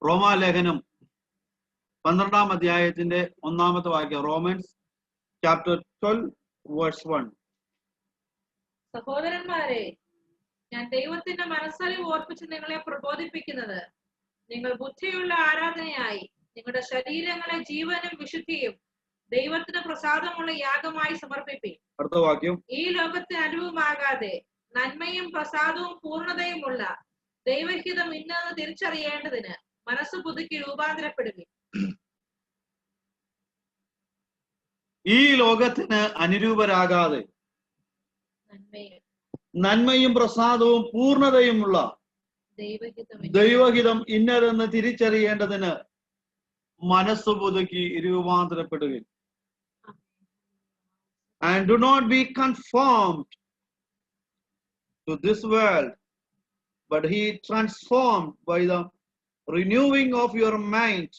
റോമാലേഖനം 12-ാം അധ്യായത്തിന്റെ 1-ാമത്തെ വാക്യം. Romans chapter 12 verse 1. സഹോദരന്മാരെ, ഞാൻ ദൈവത്തിന്റെ മനസ്സറിവ് ഓർപ്പിച്ച് നിങ്ങളെ പ്രബോധിപ്പിക്കുന്നത്, നിങ്ങൾ ബുദ്ധിയുള്ള ആരാധനയായി നിങ്ങളുടെ ശരീരങ്ങളെ ജീവനും വിശുദ്ധിയും ദൈവത്തിന് പ്രസാദമുള്ള യാഗമായി സമർപ്പിപ്പിൻ. അടുത്ത വാക്യം. ഈ ലോകത്തിന് അനുഭവമാകാതെ നന്മയും പ്രസാദവും പൂർണ്ണതയുമുള്ള ദൈവഹിതം ഇന്നെന്ന് തിരിച്ചറിയേണ്ടതിന് മനസ്സ് പുതുക്കി രൂപാന്തരപ്പെടുവിൻ. ഈ ലോകത്തിന് അനുരൂപരാകാതെ നന്മയും പ്രസാദവും പൂർണ്ണതയുമുള്ള ദൈവഹിതം ഇന്നതെന്ന് തിരിച്ചറിയേണ്ടതിന് മനസ്സ് പുതുക്കി രൂപാന്തരപ്പെടുവിൻ. And do not be conformed to this world, but he transformed by the renewing of your mind,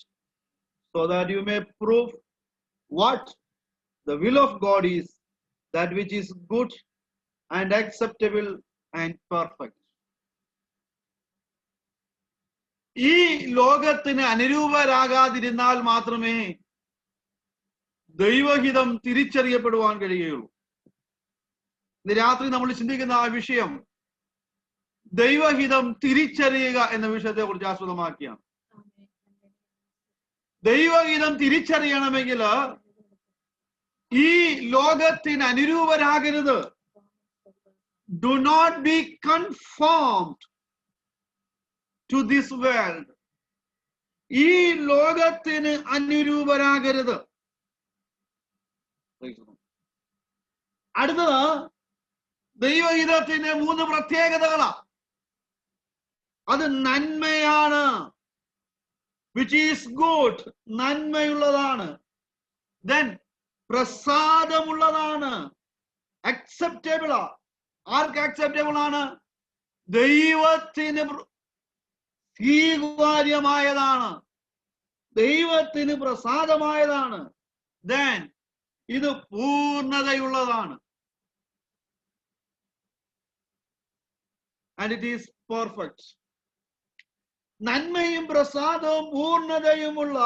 so that you may prove what the will of God is, that which is good and acceptable and perfect. ഈ ലോകത്തിന് അനുരൂപരാകാതിരുന്നാൽ മാത്രമേ ദൈവഹിതം തിരിച്ചറിയപ്പെടുവാൻ കഴിയുകയുള്ളൂ. ഇന്ന് രാത്രി നമ്മൾ ചിന്തിക്കുന്ന ആ വിഷയം ദൈവഹിതം തിരിച്ചറിയുക എന്ന വിഷയത്തെ കുറിച്ച് ആസ്പദമാക്കിയാണ്. ദൈവഹിതം തിരിച്ചറിയണമെങ്കിൽ ഈ ലോകത്തിന് അനുരൂപരാകരുത്. Do not be conformed to this world. ഈ ലോകത്തിന് അനുരൂപരാകരുത്. അടുത്തത് ദൈവഹിതത്തിന് 3 പ്രത്യേകതകളാണ്. അത് നന്മയാണ്, which is good, നന്മയുള്ളതാണ്. Then പ്രസാദമുള്ളതാണ്, അക്സെപ്റ്റബിൾ. ആർക്ക് അക്സെപ്റ്റബിൾ ആണ്? ദൈവത്തിന് സ്വീകാര്യമായതാണ്, ദൈവത്തിന് പ്രസാദമായതാണ്. Then ഇത് പൂർണ്ണതയുള്ളതാണ്. And it is perfect. നന്മയും പ്രസാദവും പൂർണ്ണതയുമുള്ള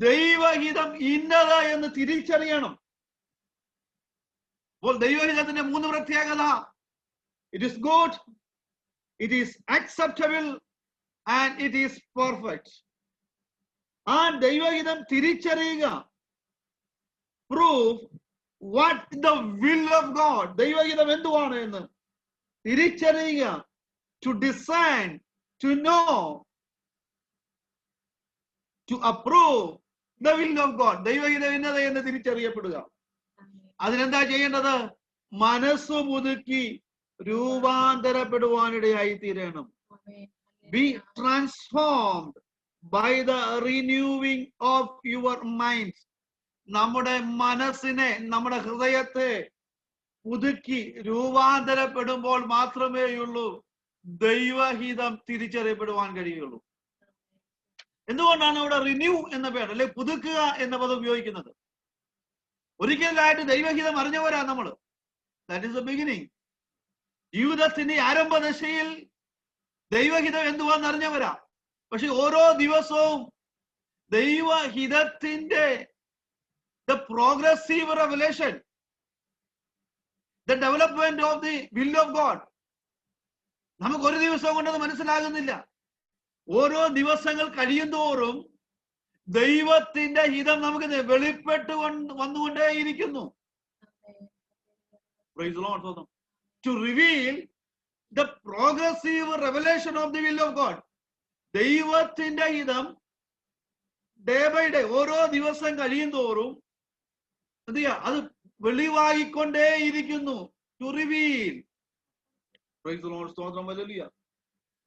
ദൈവഹിതം ഇന്നത് എന്ന് തിരിച്ചറിയണം. അപ്പോൾ ദൈവഹിതത്തിന്റെ 3 പ്രത്യേകത: it is good, it is acceptable and it is perfect. ആ ദൈവഹിതം തിരിച്ചറിയുക. Prove what the will of God, ദൈവഹിതം എന്തുവാണ് എന്ന് തിരിച്ചറിയുക. To discern, to know, to approve the will of God, ദൈവഹിതം എന്നത് എന്ന് തിരിച്ചറിയപ്പെടുക. അതിനെന്താ ചെയ്യേണ്ടത്? മനസ്സ് പുതുക്കി രൂപാന്തരപ്പെടുവാനിടയായി തീരണം. Be transformed by the renewing of your mind. നമ്മുടെ മനസ്സിനെ, നമ്മുടെ ഹൃദയത്തെ പുതുക്കി രൂപാന്തരപ്പെടുമ്പോൾ മാത്രമേയുള്ളൂ ദൈവഹിതം തിരിച്ചറിയപ്പെടുവാൻ കഴിയുള്ളൂ. എന്തുകൊണ്ടാണ് ഇവിടെ റിന്യൂ എന്ന പേര്, അല്ലെ പുതുക്കുക എന്ന പദം ഉപയോഗിക്കുന്നത്? ഒരിക്കലായിട്ട് ദൈവഹിതം അറിഞ്ഞവരാ നമ്മൾ. That is the beginning. ജീവിതത്തിന്റെ ആരംഭദശയിൽ ദൈവഹിതം എന്തുവാന്ന് അറിഞ്ഞവരാ. പക്ഷെ ഓരോ ദിവസവും ദൈവഹിതത്തിന്റെ the progressive revelation, the development of the will of God, നമുക്ക് ഒരു ദിവസം കൊണ്ടത് മനസ്സിലാകുന്നില്ല. ഓരോ ദിവസങ്ങൾ കഴിയുന്തോറും ദൈവത്തിന്റെ ഹിതം നമുക്ക് വെളിപ്പെട്ട് വന്നുകൊണ്ടേയിരിക്കുന്നു. Praise the Lord. To reveal the progressive revelation of the will of God. ദൈവത്തിന്റെ ഹിതം ഡേ ബൈ ഡേ, ഓരോ ദിവസം കഴിയുന്തോറും എന്ത് ചെയ്യാ? അത് വെളിവായിക്കൊണ്ടേയിരിക്കുന്നു. To reveal. Praise the Lord. സ്തോത്രം. ഹല്ലേലൂയ.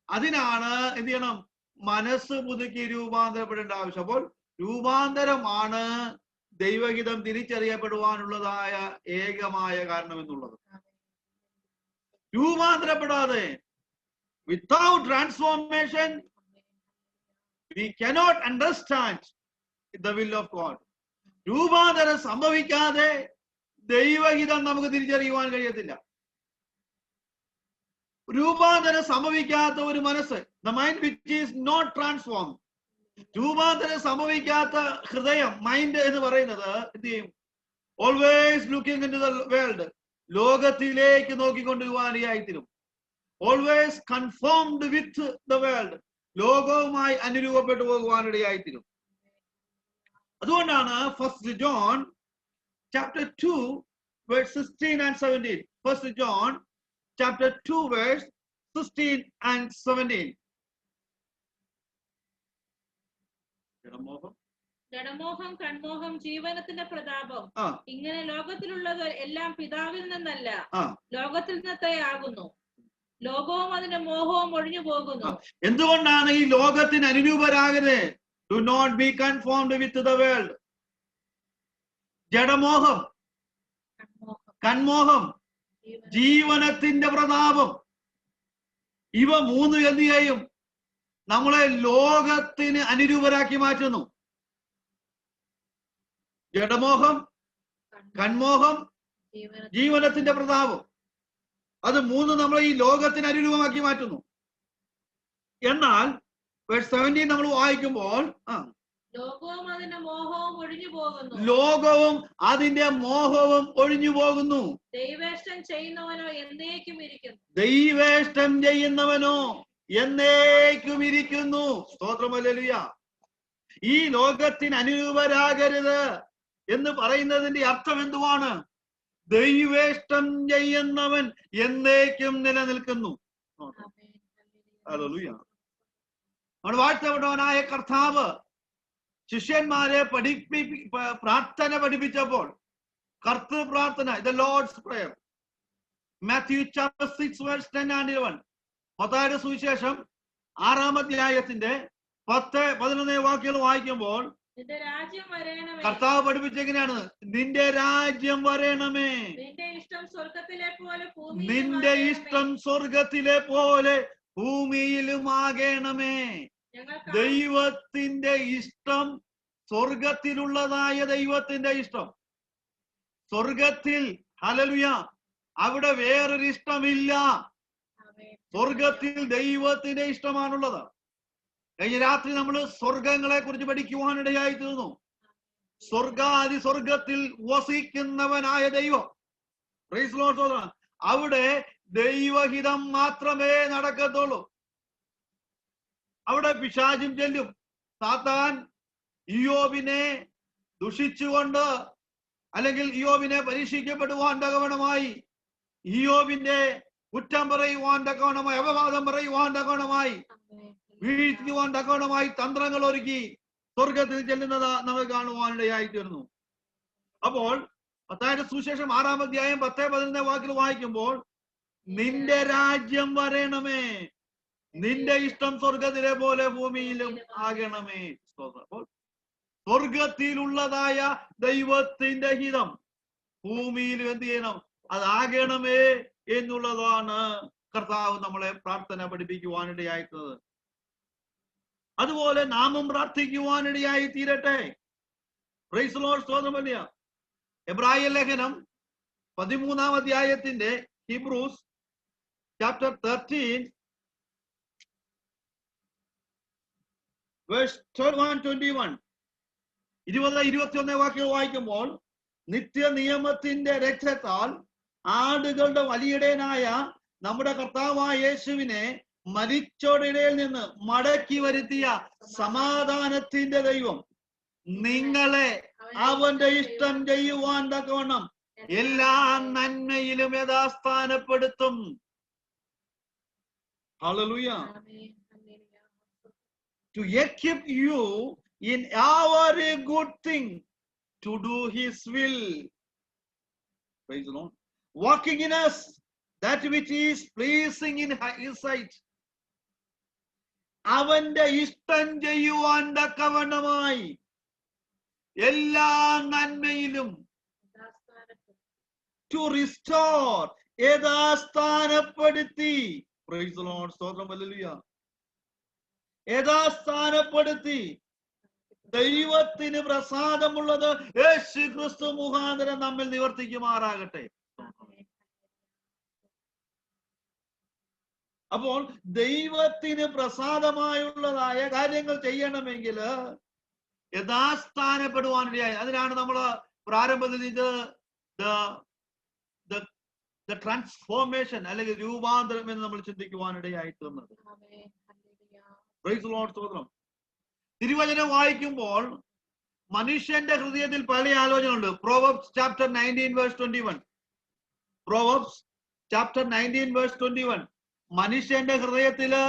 അതിനാണ് എന്ത് ചെയ്യണം? മനസ്സ് പുതുക്കി രൂപാന്തരപ്പെടേണ്ട ആവശ്യം. അപ്പോൾ രൂപാന്തരമാണ് ദൈവഹിതം തിരിച്ചറിയപ്പെടുവാനുള്ളതായ ഏകമായ കാരണം എന്നുള്ളത്. രൂപാന്തരപ്പെടാതെ, without transformation, we cannot understand the will of God. രൂപാന്തരം സംഭവിക്കാതെ ദൈവഹിതം നമുക്ക് തിരിച്ചറിയുവാൻ കഴിയത്തില്ല. രൂപാന്തരം സംഭവിക്കാത്ത ഒരു മനസ്സ്, the mind which is not transformed, രൂപാന്തരം സംഭവിക്കാത്ത ഹൃദയം, മൈൻഡ് എന്ന് പറയുന്നത് എന്ത് ചെയ്യും? Always looking in to the world, ലോകത്തിലേക്ക് നോക്കിക്കൊണ്ടിരിക്കുവാനിടയായിത്തീരും. Always conformed with the world, ലോകവുമായി അനുരൂപപ്പെട്ടു പോകുവാനിടയായിത്തീരും. അതുകൊണ്ടാണ് 1 John chapter 2 verse 16 and 17. 1 John chapter 2 verse 16 and 17. ജഡമോഹം, കൺമോഹം, ജീവനത്തിന്റെ പ്രതാപം, ഇങ്ങനെ ലോകത്തിലുള്ളത് എല്ലാം പിതാവിൽ നിന്നല്ല, ലോകത്തിൽ നിന്നേ ആകുന്നു. ലോകവും അതിന്റെ മോഹവും ഒഴിഞ്ഞു പോകുന്നു. എന്തുകൊണ്ടാണ് ഈ ലോകത്തിന് അനുരൂപരാകരുത്? Do not be conformed with the world. ജഡമോഹം, കൺമോഹം, ജീവനത്തിന്റെ പ്രതാപം, ഇവ മൂന്ന് എന്ത് ചെയ്യും? നമ്മളെ ലോകത്തിന് അനുരൂപരാക്കി മാറ്റുന്നു. ജഡമോഹം, കൺമോഹം, ജീവനത്തിന്റെ പ്രതാപം, അത് മൂന്ന് നമ്മളെ ഈ ലോകത്തിന് അനുരൂപമാക്കി മാറ്റുന്നു. എന്നാൽ verse 17 നമ്മൾ വായിക്കുമ്പോൾ ലോകവും അതിന്റെ മോഹവും ഒഴിഞ്ഞു പോകുന്നു. ലോകവും അതിന്റെ മോഹവും ഒഴിഞ്ഞു പോകുന്നു. ദൈവേഷ്ടം ചെയ്യുന്നവനോ എന്നേക്കും ഇരിക്കുന്നു. ദൈവേഷ്ടം ചെയ്യുന്നവനോ എന്നേക്കും ഇരിക്കുന്നു. സ്തോത്രം, ഹല്ലേലൂയ. ഈ ലോകത്തിന് അനുരൂപരാകരുത് എന്ന് പറയുന്നതിന്റെ അർത്ഥം എന്തുവാണ്? ദൈവേഷ്ടം ചെയ്യുന്നവൻ എന്നേക്കും നിലനിൽക്കുന്നു. ഹല്ലേലൂയ. നമ്മുടെ വാഴ്ത്തപ്പെട്ടവനായ കർത്താവ് ശിഷ്യന്മാരെ പ്രാർത്ഥന പഠിപ്പിച്ചപ്പോൾ, കർത്തൃ പ്രാർത്ഥന, the Lord's Prayer, Matthew chapter 6 verse 10 and 11, മത്തായിയുടെ സുവിശേഷം 6-ാം അധ്യായത്തിന്റെ 10-11 വാക്യങ്ങൾ വായിക്കുമ്പോൾ കർത്താവ് പഠിപ്പിച്ചെങ്ങനെയാണ്? നിന്റെ രാജ്യം വരണമേ, നിന്റെ ഇഷ്ടം സ്വർഗത്തിലെ പോലെ ഭൂമിയിലും ആകണമേ. ദൈവത്തിന്റെ ഇഷ്ടം, സ്വർഗത്തിലുള്ളതായ ദൈവത്തിന്റെ ഇഷ്ടം, സ്വർഗത്തിൽ, ഹല്ലേലൂയ, അവിടെ വേറൊരു ഇഷ്ടമില്ല. സ്വർഗത്തിൽ ദൈവത്തിന്റെ ഇഷ്ടമാണുള്ളത്. കഴിഞ്ഞ രാത്രി നമ്മൾ സ്വർഗങ്ങളെ കുറിച്ച് പഠിക്കുവാനിടയായി തീർന്നു. സ്വർഗാദി സ്വർഗത്തിൽ വസിക്കുന്നവനായ ദൈവം, പ്രൈസ് ലോർഡ്, അവിടെ ദൈവഹിതം മാത്രമേ നടക്കത്തുള്ളൂ. അവിടെ പിശാചും ചെല്ലും. സാത്താൻ ഇയ്യോബിനെ ദുഷിച്ചുകൊണ്ട്, അല്ലെങ്കിൽ ഇയ്യോബിനെ പരീക്ഷിക്കപ്പെടുവാൻ തക്കവണ്ണമായി, ഇയ്യോബിന്റെ കുറ്റം പറയുവാൻ തക്കവണ്ണമായി, അപവാദം പറയുവാൻ തക്കവണ്ണമായി, വീഴ്ത്തുവാൻ തക്കവണ്ണമായി തന്ത്രങ്ങൾ ഒരുക്കി സ്വർഗത്തിൽ ചെല്ലുന്നത് നമുക്ക് കാണുവാനിടയായി തീർന്നു. അപ്പോൾ മത്തായിയുടെ സുവിശേഷം 6-ാം അധ്യായം 10-11 വാക്കിൽ വായിക്കുമ്പോൾ, നിന്റെ രാജ്യം വരണമേ, നിന്റെ ഇഷ്ടം സ്വർഗത്തിലെ പോലെ ഭൂമിയിലും ആകണമേ. അപ്പോൾ സ്വർഗത്തിലുള്ളതായ ദൈവത്തിന്റെ ഹിതം ഭൂമിയിലും എന്ത് ചെയ്യണം? അതാകണമേ എന്നുള്ളതാണ് കർത്താവ് നമ്മളെ പ്രാർത്ഥന പഠിപ്പിക്കുവാനിടയായിട്ടുള്ളത്. അതുപോലെ നാമും പ്രാർത്ഥിക്കുവാനിടയായി തീരട്ടെ. പ്രൈസ് ലോർഡ്, സ്തോത്രം. വലിയ എബ്രായ ലേഖനം 13-ാം അധ്യായത്തിന്റെ ഹീബ്രൂസ് ചാപ്റ്റർ 13 verse 21 20-21 വാക്യം വായിക്കുമ്പോൾ, നിത്യ നിയമത്തിന്റെ രക്തത്താൽ ആടുകളുടെ വലിയിടയനായ നമ്മുടെ കർത്താവായ യേശുവിനെ മരിച്ചോടിടയിൽ നിന്ന് മടക്കി വരുത്തിയ സമാധാനത്തിന്റെ ദൈവം നിങ്ങളെ അവന്റെ ഇഷ്ടം ചെയ്യുവാൻ തക്കവണ്ണം എല്ലാ നന്മയിലും യഥാസ്ഥാനപ്പെടുത്തും. Hallelujah. To equip you in every good thing to do his will. Praise the Lord. Working in us that which is pleasing in his sight. അവന്റെ ഇഷ്ടം ചെയ്യുവാൻ തക്കവണ്ണമായി എല്ലാ നന്മയിലും, to restore, യഥാസ്ഥാനപ്പെടുത്തി. Praise the Lord. സ്തോത്രം, ഹല്ലേലൂയ. യഥാസ്ഥാനപ്പെടുത്തി ദൈവത്തിന് പ്രസാദമുള്ളത് യേശു ക്രിസ്തു മുഖാന്തരം നമ്മിൽ നിവർത്തിക്കുമാറാകട്ടെ. അപ്പോൾ ദൈവത്തിന് പ്രസാദമായുള്ളതായ കാര്യങ്ങൾ ചെയ്യണമെങ്കിൽ യഥാസ്ഥാനപ്പെടുവാനിടയായി. അതിനാണ് നമ്മൾ പ്രാരംഭത്തിൽ ഇത് ട്രാൻസ്ഫോർമേഷൻ അല്ലെങ്കിൽ രൂപാന്തരം എന്ന് നമ്മൾ ചിന്തിക്കുവാനിടയായി തീർന്നത്. തിരുവചനം വായിക്കുമ്പോൾ മനുഷ്യന്റെ ഹൃദയത്തിൽ പല ആലോചനയുണ്ട്. Proverbs chapter 19 verse 21. Proverbs chapter 19 verse 21. മനുഷ്യന്റെ ഹൃദയത്തില്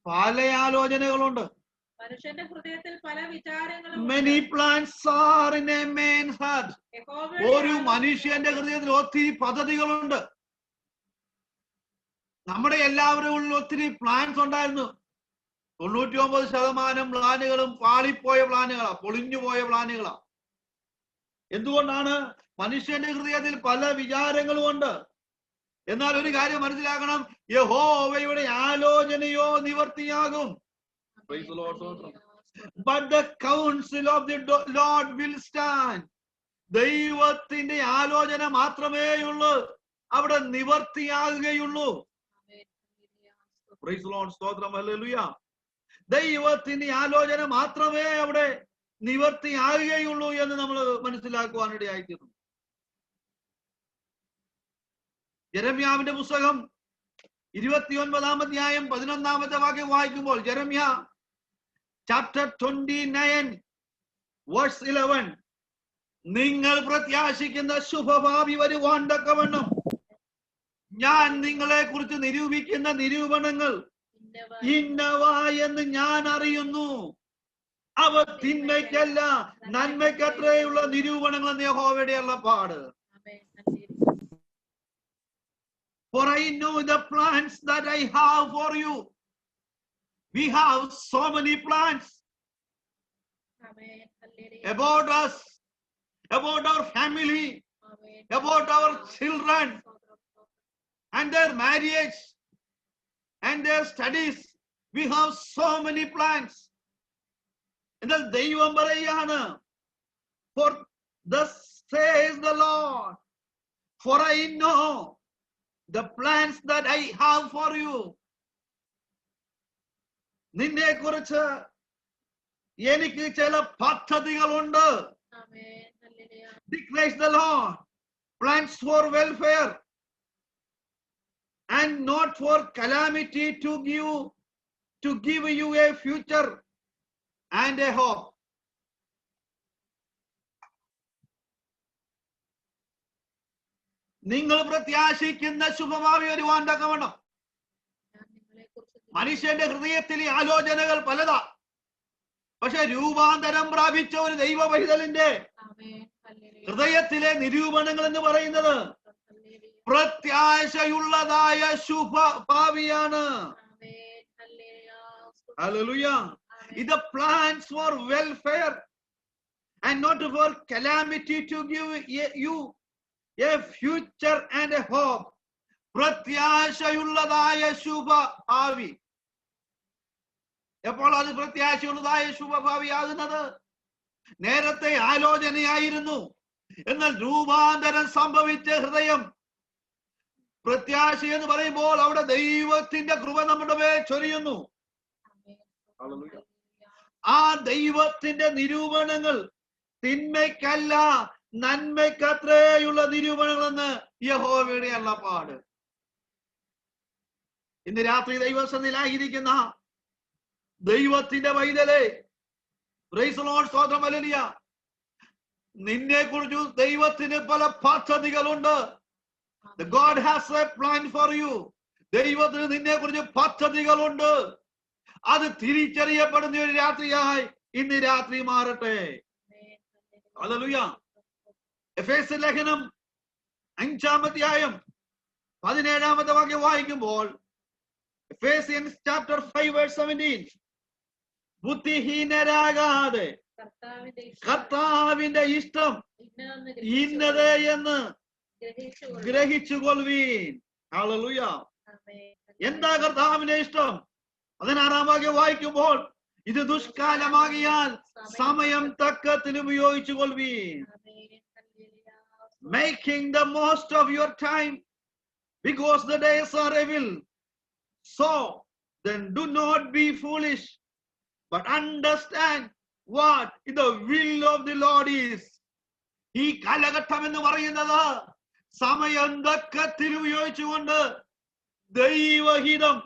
പല ആലോചനകളുണ്ട്. മനുഷ്യന്റെ ഹൃദയത്തിൽ പല വിചാരങ്ങളും. Many plans are in a man's heart. ഒരു മനുഷ്യന്റെ ഹൃദയത്തിൽ ഒത്തിരി പദ്ധതികളുണ്ട്. നമ്മുടെ എല്ലാവരും ഉള്ളിൽ ഒത്തിരി പ്ലാൻസ് ഉണ്ടായിരുന്നു. 99% പ്ലാനുകളും പാളിപ്പോയ പ്ലാനുകളാ, പൊളിഞ്ഞുപോയ പ്ലാനുകളാ. എന്തുകൊണ്ടാണ്? മനുഷ്യന്റെ ഹൃദയത്തിൽ പല വിചാരങ്ങളും ഉണ്ട്. എന്നാൽ ഒരു കാര്യം മനസ്സിലാക്കണം, യഹോവയുടെ ആലോചനയോ നിവർത്തിയാകും. But the counsel of the Lord will stand. ദൈവത്തിന്റെ ആലോചന മാത്രമേയുള്ളൂ അവിടെ നിവർത്തിയാകുകയുള്ളൂ. Praise the Lord. സ്തോത്രം. ഹല്ലേലൂയ. ദൈവത്തിന്റെ ആലോചന മാത്രമേ അവിടെ നിവർത്തിയാകുകയുള്ളൂ എന്ന് നമ്മൾ മനസ്സിലാക്കുവാനിടയായിത്തീർന്നു. യെരമ്യാവിന്റെ പുസ്തകം 29 അധ്യായം 11 വാക്യം വായിക്കുമ്പോൾ, യെരമ്യ chapter 29 verse 11, നിങ്ങൾ പ്രത്യാശിക്കുന്ന ശുഭഭാവി വരുവാൻ തക്കവണ്ണം ഞാൻ നിങ്ങളെ കുറിച്ച് നിരൂപിക്കുന്ന നിരൂപണങ്ങൾ ഇന്നവ എന്ന് ഞാൻ അറിയുന്നു. അവ തിന്മയ്ക്കല്ല നന്മയ്ക്കത്രയുള്ള നിരൂപണങ്ങൾ എന്ന് യഹോവയുടെ അരുളപ്പാട്. For I know the plans that I have for you. We have so many plans about us, about our family, about our children and their marriage and their studies. We have so many plans. എന്നാൽ ദൈവം പറയാണ്, for thus says the Lord, for I know the plans that I have for you. നിന്നെ കുറിച്ച് എനിക്ക് ചില പദ്ധതികളുണ്ട്. Declares the Lord, plans for welfare and not for calamity, to give you a future and a hope. നിങ്ങൾ പ്രത്യാശിക്കുന്ന ശുഭഭാവി വരുവാൻ തക്കവണ്ണം. മനുഷ്യന്റെ ഹൃദയത്തിലെ ആലോചനകൾ പലതാ. പക്ഷെ രൂപാന്തരം പ്രാപിച്ച ഒരു ദൈവ പൈതലിന്റെ ഹൃദയത്തിലെ നിരൂപണങ്ങൾ എന്ന് പറയുന്നത് പ്രത്യാശയുള്ളതായ ശുഭഭാവിയാണ്. ഹല്ലേലൂയ. ഇത് plans for welfare and not for calamity, to give you a future and a hope. പ്രത്യാശയുള്ളതായ ശുഭഭാവി. എപ്പോൾ അത് പ്രത്യാശയുള്ളതായ ശുഭഭാവിയാകുന്നത്? നേരത്തെ ആലോചനയായിരുന്നു, എന്നാൽ രൂപാന്തരം സംഭവിച്ച ഹൃദയം. പ്രത്യാശ എന്ന് പറയുമ്പോൾ അവിടെ ദൈവത്തിന്റെ കൃപ നമ്മുടെ മേൽ ചൊരിയുന്നു. ആ ദൈവത്തിന്റെ നിരൂപണങ്ങൾ തിന്മയ്ക്കല്ല നന്മയ്ക്കത്രയുള്ള നിരൂപണങ്ങളെന്ന് യഹോവയുടെ അരുളപ്പാട്. ഇന്ന് രാത്രി ദൈവസന്നിധിയിലായിരിക്കുന്ന ദൈവത്തിന്റെ പൈതലേ, പ്രൈസ് ദി ലോർഡ്, സ്തോത്രം, ഹല്ലേലൂയ. നിന്നെ കുറിച്ച് ദൈവത്തിന് പല പദ്ധതികളുണ്ട്. God has a plan for you. ദൈവത്തിന് നിന്നെ കുറിച്ച് പദ്ധതികളുണ്ട്. അത് തിരിച്ചറിയപ്പെടുന്ന ഒരു രാത്രിയായി ഇന്ന് രാത്രി മാറട്ടെ. ഹല്ലേലൂയ. എഫേസ്യ ലേഖനം 5 അധ്യായം 17 വാക്യം വായിക്കുമ്പോൾ, Ephesians chapter 5 verse 17, ബുദ്ധിഹീനരാകാതെ കർത്താവിന്റെ ഇഷ്ടം ഇന്നത് എന്ന് ഗ്രഹിച്ചുകൊള്ളുവീൻ. ഹല്ലേലൂയ. എന്താ കർത്താവിന്റെ ഇഷ്ടം? 16 വാക്യം വായിക്കുമ്പോൾ, ഇത് ദുഷ്കാലമാകിയാൽ സമയം തക്കത്തിൽ ഉപയോഗിച്ചു കൊള്ളുവീൻ. Making the most of your time because the days are evil. So then do not be foolish, but understand what the will of the Lord is. ഈ കാലഘട്ടം എന്ന് പറയുന്നത് സമയം തക്കത്തിൽ ഉപയോഗിച്ചുകൊണ്ട് ദൈവഹിതം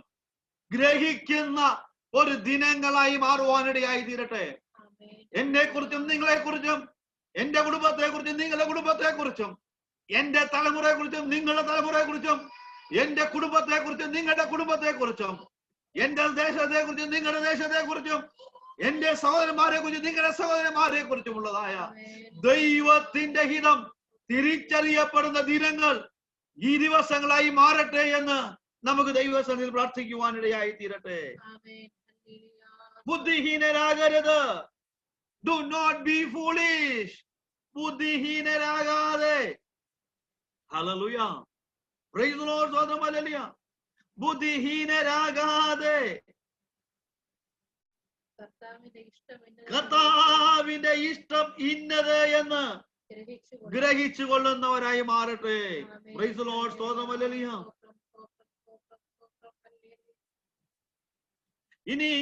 ഗ്രഹിക്കുന്ന ഒരു ദിനങ്ങളായി മാറുവാനിടയായി തീരട്ടെ. എന്നെ കുറിച്ചും നിങ്ങളെ കുറിച്ചും, എന്റെ കുടുംബത്തെ കുറിച്ചും നിങ്ങളുടെ കുടുംബത്തെ കുറിച്ചും, എന്റെ തലമുറയെ കുറിച്ചും നിങ്ങളുടെ തലമുറയെ കുറിച്ചും, എന്റെ കുടുംബത്തെ കുറിച്ചും നിങ്ങളുടെ കുടുംബത്തെ കുറിച്ചും, എന്റെ ദേശത്തെ കുറിച്ചും നിങ്ങളുടെ ദേശത്തെ കുറിച്ചും, എന്റെ സഹോദരന്മാരെ കുറിച്ചും നിങ്ങളുടെ സഹോദരന്മാരെ കുറിച്ചുമുള്ളതായ ദൈവത്തിന്റെ ഹിതം തിരിച്ചറിയപ്പെടുന്ന ദിനങ്ങൾ ഈ ദിവസങ്ങളായി മാറട്ടെ എന്ന് നമുക്ക് ദൈവസന്നിധിയിൽ പ്രാർത്ഥിക്കുവാനിടയായി തീരട്ടെ. ബുദ്ധിഹീനരാകരുത്. Do not be foolish. ബുദ്ധിഹീനരാകാതെ. Hallelujah. Praise the Lord. Hallelujah. ബുദ്ധിഹീനരാകാതെ കർത്താവിന്റെ ഇഷ്ടം ഇന്നത് എന്ന് ഗ്രഹിച്ചു കൊള്ളുന്നവരായി മാറട്ടെ. Praise the Lord. Hallelujah. ഇനി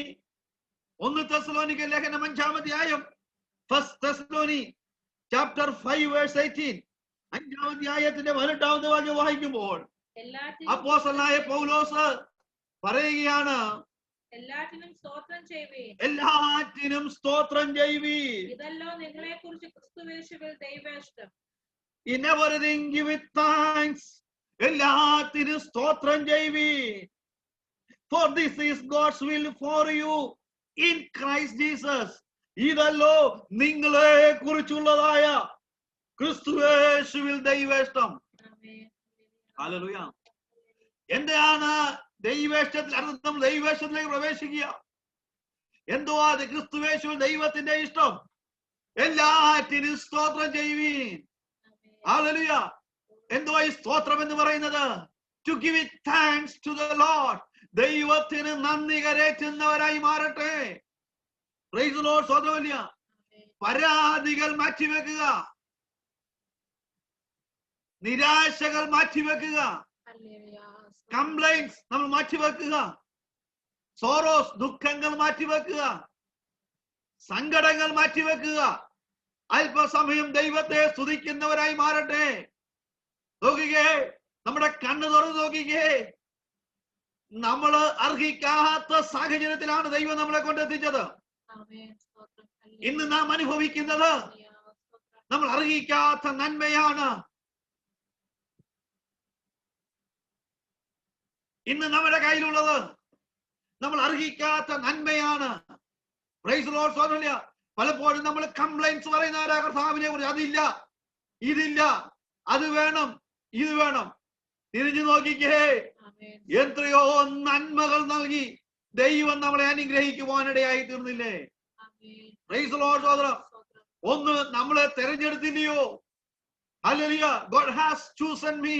1 തെസ്സലോനിക്ക ലേഖനം 5-ാം അധ്യായം, 1 Thessalonians chapter 5 verse 18, 5-ാം അധ്യായത്തിന്റെ 18-ാമത്തെ വാക്യം വായിക്കുമ്പോൾ അപ്പോസ്തലനായ പൗലോസ് പറയുകയാണ്, എല്ലാറ്റിനും സ്തോത്രം ചെയ്യുവീൻ. ഇതല്ലോ നിങ്ങളെക്കുറിച്ച് ക്രിസ്തുയേശുവിൽ ദൈവേഷ്ടം. In everything give thanks. എല്ലാത്തിനും സ്തോത്രം ചെയ്യുവീൻ. For this is God's will for you in Christ Jesus. ഇതല്ലോ നിങ്ങളെ കുറിച്ചുള്ളതായ ക്രിസ്തുയേശുവിൽ ദൈവേഷ്ടം. ഹല്ലേലൂയ. എന്താണ് ദൈവേഷ്ടത്തിൽ അർത്ഥം? ദൈവേഷ്ടത്തിലേക്ക് പ്രവേശിക്കുക. എന്തോ അത് ക്രിസ്തുയേശുവിൽ ദൈവത്തിന്റെ ഇഷ്ടം. എല്ലാറ്റിനും സ്തോത്രം ചെയ്യുവീൻ. ഹല്ലേലൂയ. എന്തോ ഈ സ്തോത്രം എന്ന് പറയുന്നത്? To give it thanks to the Lord. ദൈവത്തിന് നന്ദി കരേറ്റുന്നവരായി മാറട്ടെ. Praise the Lord. സ്വതവല്യ. പരാതികൾ മാറ്റിവെക്കുക, നിരാശകൾ മാറ്റിവെക്കുക, കംപ്ലൈന്റ്സ് നമ്മൾ മാറ്റിവെക്കുക, സോറോസ് ദുഃഖങ്ങൾ മാറ്റിവെക്കുക, സങ്കടങ്ങൾ മാറ്റിവെക്കുക. അല്പസമയം ദൈവത്തെ സ്തുതിക്കുന്നവരായി മാറട്ടെ. നോക്കിക്കേ, നമ്മുടെ കണ്ണ് തുറന്ന് നോക്കിക്കേ. നമ്മൾ അർഹിക്കാത്ത സാഹചര്യത്തിലാണ് ദൈവം നമ്മളെ കൊണ്ടെത്തിച്ചത്. ഇന്ന് നാം അനുഭവിക്കുന്നത് നമ്മൾ അർഹിക്കാത്ത നന്മയാണ്. ഇന്ന് നമ്മുടെ കയ്യിലുള്ളത് നമ്മൾ അർഹിക്കാത്ത നന്മയാണ്. Price the Lord. സോദരന്മാരെ, പലപ്പോഴും നമ്മൾ കംപ്ലൈന്റ്സ് പറയുന്നവരാ കർത്താവിനെ കുറിച്ച്. അതില്ല, ഇതില്ല, അത് വേണം, ഇത് വേണം. തിരിഞ്ഞു നോക്കിക്കേ, എത്രയോ നന്മകൾ നൽകി ദൈവം നമ്മളെ അനുഗ്രഹിക്കുവാനിടയായി തീർന്നില്ലേ? Price the Lord. സോദരം, ഒന്ന് നമ്മളെ തെരഞ്ഞെടുത്തില്ലയോ? Hallelujah. God has chosen me.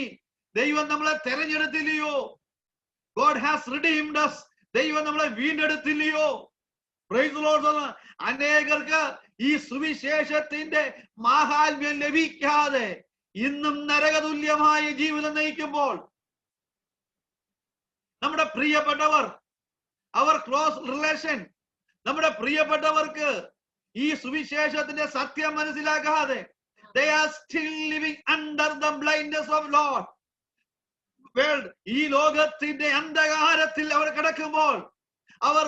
ദൈവം നമ്മളെ തെരഞ്ഞെടുത്തില്ലയോ? God has redeemed us. ദൈവം നമ്മളെ വീണ്ടെടുത്തില്ലയോ? Price the Lord. അനേകർക്ക് ഈ സുവിശേഷത്തിന്റെ മാഹാത്മ്യം ലഭിക്കാതെ ഇന്നും നരകതുല്യമായ ജീവിതം നയിക്കുമ്പോൾ നമ്മുടെ പ്രിയപ്പെട്ടവർ, അവർ ക്ലോസ് റിലേഷൻ, നമ്മുടെ പ്രിയപ്പെട്ടവർക്ക് ഈ സുവിശേഷത്തിന്റെ സത്യം മനസ്സിലാക്കാതെ they are still living under the blindness of Lord. ഈ ലോകത്തിന്റെ അന്ധകാരത്തിൽ അവർ കിടക്കുമ്പോൾ, അവർ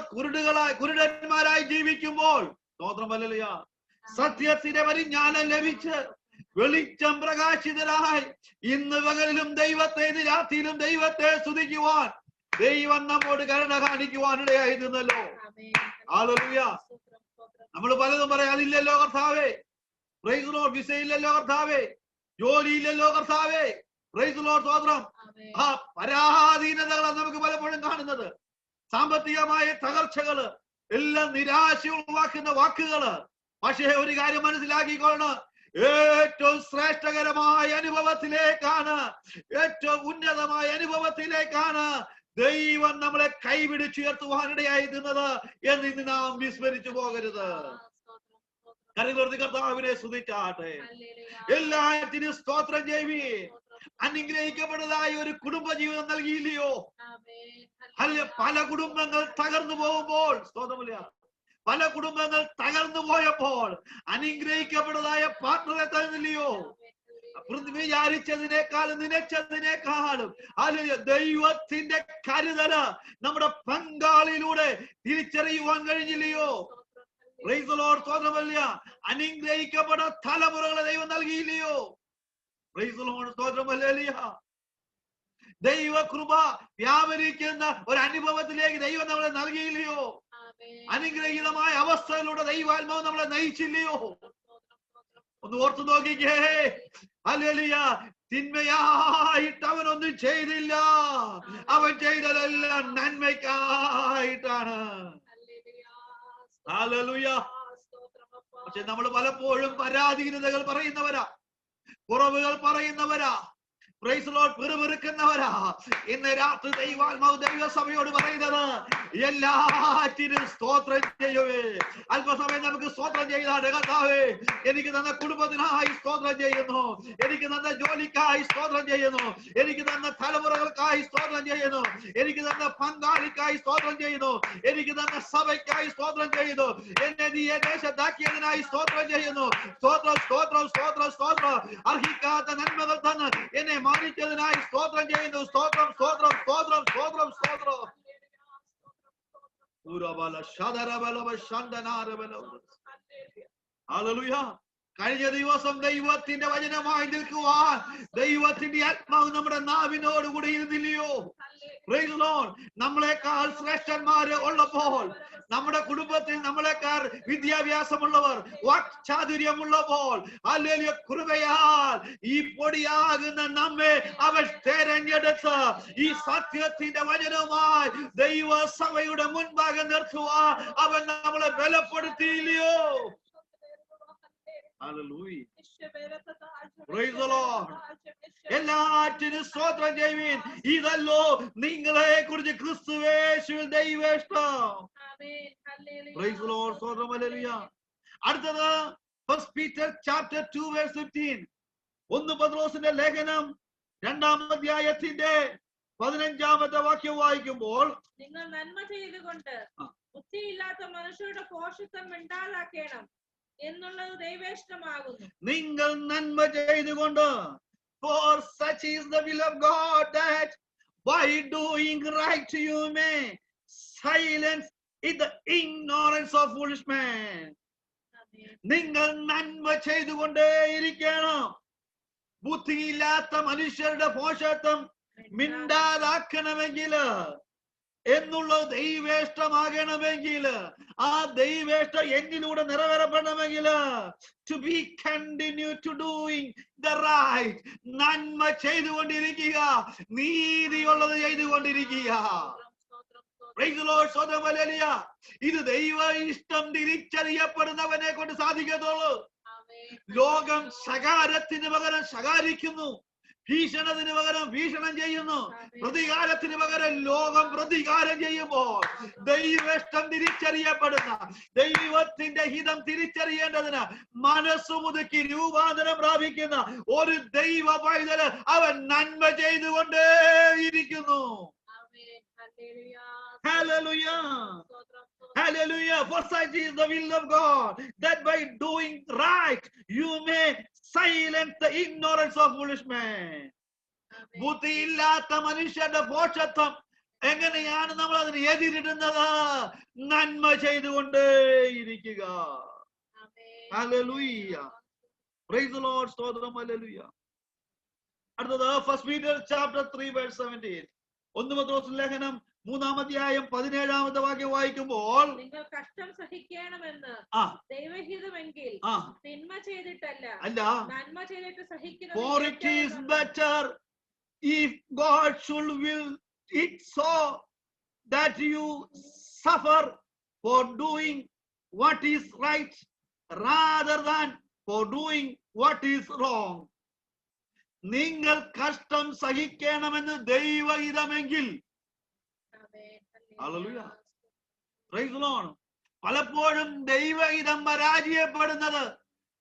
കുരുടന്മാരായി ജീവിക്കുമ്പോൾ, സ്തോത്രം ഹല്ലേലൂയ, സത്യത്തിന്റെ പരിജ്ഞാനം ലഭിച്ച് വെളിച്ചം പ്രകാശിതരായി ഇന്ന് പകലിലും ദൈവത്തെ, രാത്രിയിലും ദൈവത്തെ സ്തുതിക്കുവാൻ ദൈവം നമ്മോട് കരുണ കാണിക്കുവാനിടയായിരുന്നല്ലോ. ഹല്ലേലൂയ. നമ്മൾ പലതും പറയാതില്ലല്ലോ കർത്താവേ. Price the Lord. വിസയില്ലല്ലോ കർത്താവേ, ജോലിയില്ലല്ലോ കർത്താവേ. Price the Lord. സ്തോത്രം. ആ പരാധീനതകളാണ് നമുക്ക് പലപ്പോഴും കാണുന്നത്. സാമ്പത്തികമായ തകർച്ചകള്, എല്ലാം നിരാശ ഉളവാക്കുന്ന വാക്കുകള്. പക്ഷേ ഒരു കാര്യം മനസ്സിലാക്കിക്കൊള്ളണം, ഏറ്റവും ശ്രേഷ്ഠകരമായ അനുഭവത്തിലേക്കാണ്, ഏറ്റവും ഉന്നതമായ അനുഭവത്തിലേക്കാണ് ദൈവം നമ്മളെ കൈപിടിച്ചുയർത്തുവാനിടയായി തീർന്നത് എന്ന് ഇന്ന് നാം വിസ്മരിച്ചു പോകരുത്. കർത്താവിനെ സ്തുതിച്ചാട്ടെ. എല്ലാറ്റിനും സ്തോത്രം ചെയ്യുവീൻ. അനുഗ്രഹിക്കപ്പെട്ടതായ ഒരു കുടുംബ ജീവിതം നൽകിയില്ലയോ? പല കുടുംബങ്ങൾ തകർന്നു പോകുമ്പോൾ, പല കുടുംബങ്ങൾ തകർന്നു പോയപ്പോൾ അനുഗ്രഹിക്കപ്പെട്ടതായ പാർട്ണറെ തരുന്നില്ലയോ? വിചാരിച്ചതിനേക്കാളും നനച്ചതിനേക്കാളും ദൈവത്തിന്റെ കരുതല് നമ്മുടെ പങ്കാളിയിലൂടെ തിരിച്ചറിയുവാൻ കഴിഞ്ഞില്ലയോ? അനുഗ്രഹിക്കപ്പെട്ട തലമുറകളെ ദൈവം നൽകിയില്ലയോ? ദൈവകൃപ വ്യാപരിക്കുന്ന ഒരു അനുഭവത്തിലേക്ക് ദൈവം നമ്മളെ നൽകിയില്ലയോ? അനുഗ്രഹീതമായ അവസ്ഥയിലൂടെ ദൈവാത്മാവ് നമ്മളെ നയിച്ചില്ലയോ? ഒന്ന് ഓർത്തു നോക്കിക്കേ. ഹല്ലേലൂയ. തിന്മയായിട്ട് അവനൊന്നും ചെയ്തില്ല, അവൻ ചെയ്തതെല്ലാം നന്മയ്ക്കായിട്ടാണ്. ഹല്ലേലൂയ. പക്ഷെ നമ്മൾ പലപ്പോഴും പരാധീനതകൾ പറയുന്നവരാ, കുറവുകൾ പറയുന്നവരാ, പിറുപിറുക്കുന്നവരാ. ഇന്ന് രാത്രി ദൈവാത്മാവ് ദൈവസഭയോട് പറയുന്നത് എല്ലാറ്റിനും സ്തോത്രം ചെയ്യുവേ. അല്പസമയം നമുക്ക് സ്തോത്രം ചെയ്താണ്. കർത്താവേ, എനിക്ക് തന്ന കുടുംബത്തിനായി സ്തോത്രം ചെയ്യുന്നു, എനിക്ക് തന്ന ജോലിക്കായി സ്തോത്രം ചെയ്യുന്നു, എനിക്ക് തന്ന തലമുറകൾക്കായി സ്തോത്രം ചെയ്യുന്നു, എനിക്ക് തന്ന പങ്കാളിക്കായി സ്തോത്രം ചെയ്യുന്നു, എനിക്ക് തന്ന സഭയ്ക്കായി സ്തോത്രം ചെയ്യുന്നു, എന്നെ നീ ദേശത്താക്കിയതിനായി സ്തോത്രം ചെയ്യുന്നു. സ്തോത്രം, സ്തോത്രം, സ്തോത്രം, സ്തോത്രം. അർഹിക്കാത്ത നന്മകൾ തന്ന് എന്നെ മാനിച്ചതിനായി സ്തോത്രം ചെയ്യുന്നു. സ്തോത്രം, സ്തോത്രം, സ്തോത്രം, സ്തോത്രം, സ്തോത്രം. ഹല്ലേലൂയ. കഴിഞ്ഞ ദിവസം ദൈവത്തിന്റെ വചനമായി നിൽക്കുവാൻ ദൈവത്തിന്റെ ആത്മാവ് നമ്മുടെ നാവിനോടുകൂടി ഇരുന്നില്ലയോ? Praise the Lord. നമ്മളെക്കാൾ ശ്രേഷ്ഠന്മാര് ഉള്ളപ്പോൾ, നമ്മുടെ കുടുംബത്തിൽ നമ്മളെക്കാൾ വിദ്യാഭ്യാസമുള്ളവർ, വാക്ചാതുര്യമുള്ളപ്പോൾ, ഹല്ലേലൂയ, കൃപയാൽ ഈ പൊടിയാകുന്ന നമ്മെ അവൻ തെരഞ്ഞെടുത്ത് ഈ സത്യത്തിന്റെ വചനവുമായി ദൈവസഭയുടെ മുൻപാകെ നിർത്തുവാൻ അവൻ നമ്മളെ ബലപ്പെടുത്തിയില്ലയോ? Hallelujah. Praise the Lord. എല്ലാറ്റിനും സ്തോത്രം ചെയ്യുവിൻ. ഇതല്ലോ നിങ്ങളെ കുറിച്ച് ക്രിസ്തുയേശുവിൽ ദൈവേഷ്ടം. Praise the Lord. സ്തോത്രം. ഹല്ലേലൂയ. അടുത്തത് 1 Peter chapter 2 verse 15. 1 പത്രോസിന്റെ ലേഖനം 2-ാം അധ്യായത്തിന്റെ 15-ാമത്തെ വാക്യം വായിക്കുമ്പോൾ, നിങ്ങൾ നന്മ ചെയ്തുകൊണ്ട് ബുദ്ധിയില്ലാത്ത മനുഷ്യരുടെ പോഷത്വം മിണ്ടാതാക്കണം എന്നുള്ളത് ദൈവേഷ്ടമാകുന്നു. നിങ്ങൾ നന്മ ചെയ്തുകൊണ്ട്, for such is the will of God that by doing right you may silence the ignorance of foolish men. നിങ്ങൾ നന്മ ചെയ്തുകൊണ്ടേ ഇരിക്കണം. ബുദ്ധിയില്ലാത്ത മനുഷ്യരുടെ പോഷത്വം മിണ്ടാതാക്കണമെങ്കിൽ, എന്നുള്ളത് ദൈവേഷ്ടമാകണമെങ്കിൽ, ആ ദൈവേഷ്ടം എന്നിലൂടെ നിറവേറപ്പെടണമെങ്കിൽ, to be continue to doing the right, നന്മ ചെയ്തുകൊണ്ടിരിക്കുക, നീതിയുള്ളത് ചെയ്തുകൊണ്ടിരിക്കുക. Praise the Lord. ഇത് ദൈവ ഇഷ്ടം തിരിച്ചറിയപ്പെടുന്നവനെ കൊണ്ട് സാധിക്കത്തുള്ളൂ. ലോകം ശകാരത്തിന് പകരം ശകാരിക്കുന്നു, ഭീഷണത്തിന് പകരം ഭീഷണം ചെയ്യുന്നു, പ്രതികാരത്തിന് പകരം ലോകം പ്രതികാരം ചെയ്യുമ്പോൾ ദൈവേഷ്ടം തിരിച്ചറിയപ്പെടുന്ന, ദൈവത്തിന്റെ ഹിതം തിരിച്ചറിയേണ്ടതിന് മനസ്സുമുതുക്കി രൂപാന്തരം പ്രാപിക്കുന്ന ഒരു ദൈവ പൈതല് അവൻ നന്മ ചെയ്തുകൊണ്ടേ ഇരിക്കുന്നു. Hallelujah. Hallelujah. For such is the will of God, that by doing right you may silence the ignorance of foolish men. ബുദ്ധിയില്ലാത്ത മനുഷ്യരുടെ പോഷത്വം എങ്ങനെയാണ് നമ്മൾ അതിന് എതിരിടുന്നത്? നന്മ ചെയ്തുകൊണ്ടേ ഇരിക്കുക. Hallelujah. Praise the Lord. സ്തോത്രം. Hallelujah. അടുത്തത് 1 Peter chapter 3 verse 17. 1 പത്രോസ് ലേഖനം 3-ാം അധ്യായം 17-ാമത്തെ വാക്യം വായിക്കുമ്പോൾ, നിങ്ങൾ കഷ്ടം സഹിക്കണമെന്ന് ദൈവഹിതമെങ്കിൽ തിന്മ ചെയ്തിട്ടല്ല, നന്മ ചെയ്തിട്ട് സഹിക്കുന്നത്. For it is better if God should will it so that you suffer for doing what is right rather than for doing what is wrong. നിങ്ങൾ കഷ്ടം സഹിക്കണമെന്ന് ദൈവഹിതമെങ്കിൽ. Hallelujah. Praise the Lord. പലപ്പോഴും ദൈവഹിതം പരാജയപ്പെടുന്നത്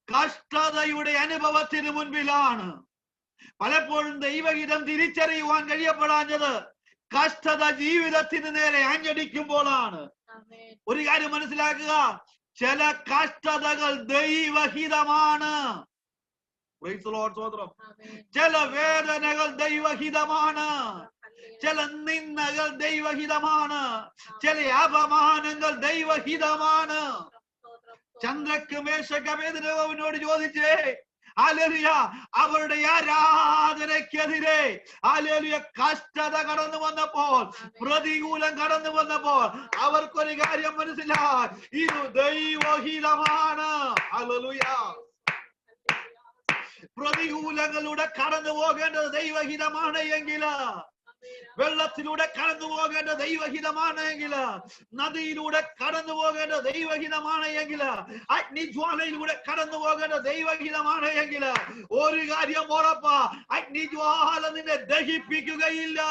കഷ്ടതയുടെ അനുഭവത്തിന് മുൻപിലാണ്. പലപ്പോഴും ദൈവഹിതം തിരിച്ചറിയുവാൻ കഴിയപ്പെടാഞ്ഞത് കഷ്ടത ജീവിതത്തിന് നേരെ ആഞ്ഞടിക്കുമ്പോഴാണ്. ഒരു കാര്യം മനസ്സിലാക്കുക, ചില കഷ്ടതകൾ ദൈവഹിതമാണ്. ചില വേദനകൾ ദൈവഹിതമാണ്, ചില നിന്ദകൾ ദൈവഹിതമാണ്, ചില അപമാനങ്ങൾ ദൈവഹിതമാണ്. ചന്ദ്രക്ക് മേശക്ക് അബേദ്നെഗോവിനോട് ചോദിച്ചേ, ഹല്ലേലൂയ, അവരുടെ ആരാധനയ്ക്കെതിരെ ഹല്ലേലൂയ കഷ്ടത കടന്നു വന്നപ്പോൾ, പ്രതികൂലം കടന്നു വന്നപ്പോൾ അവർക്കൊരു കാര്യം മനസ്സിലായി, ഇത് ദൈവഹിതമാണ്. ഹല്ലേലൂയ. പ്രതികൂലങ്ങളിലൂടെ കടന്നു പോകേണ്ടത് ദൈവഹിതമാണ് എങ്കിൽ, വെള്ളത്തിലൂടെ കടന്നു പോകേണ്ട ദൈവഹിതമാണ് എങ്കിൽ, നദിയിലൂടെ കടന്നു പോകേണ്ട ദൈവഹിതമാണ് എങ്കിൽ, അഗ്നിജ്വാലയിലൂടെ കടന്നു പോകേണ്ട ദൈവഹിതമാണ് എങ്കിൽ, ഒരു കാര്യം ഉറപ്പാ, അഗ്നിജ്വാല നിന്നെ ദഹിപ്പിക്കുകയില്ല.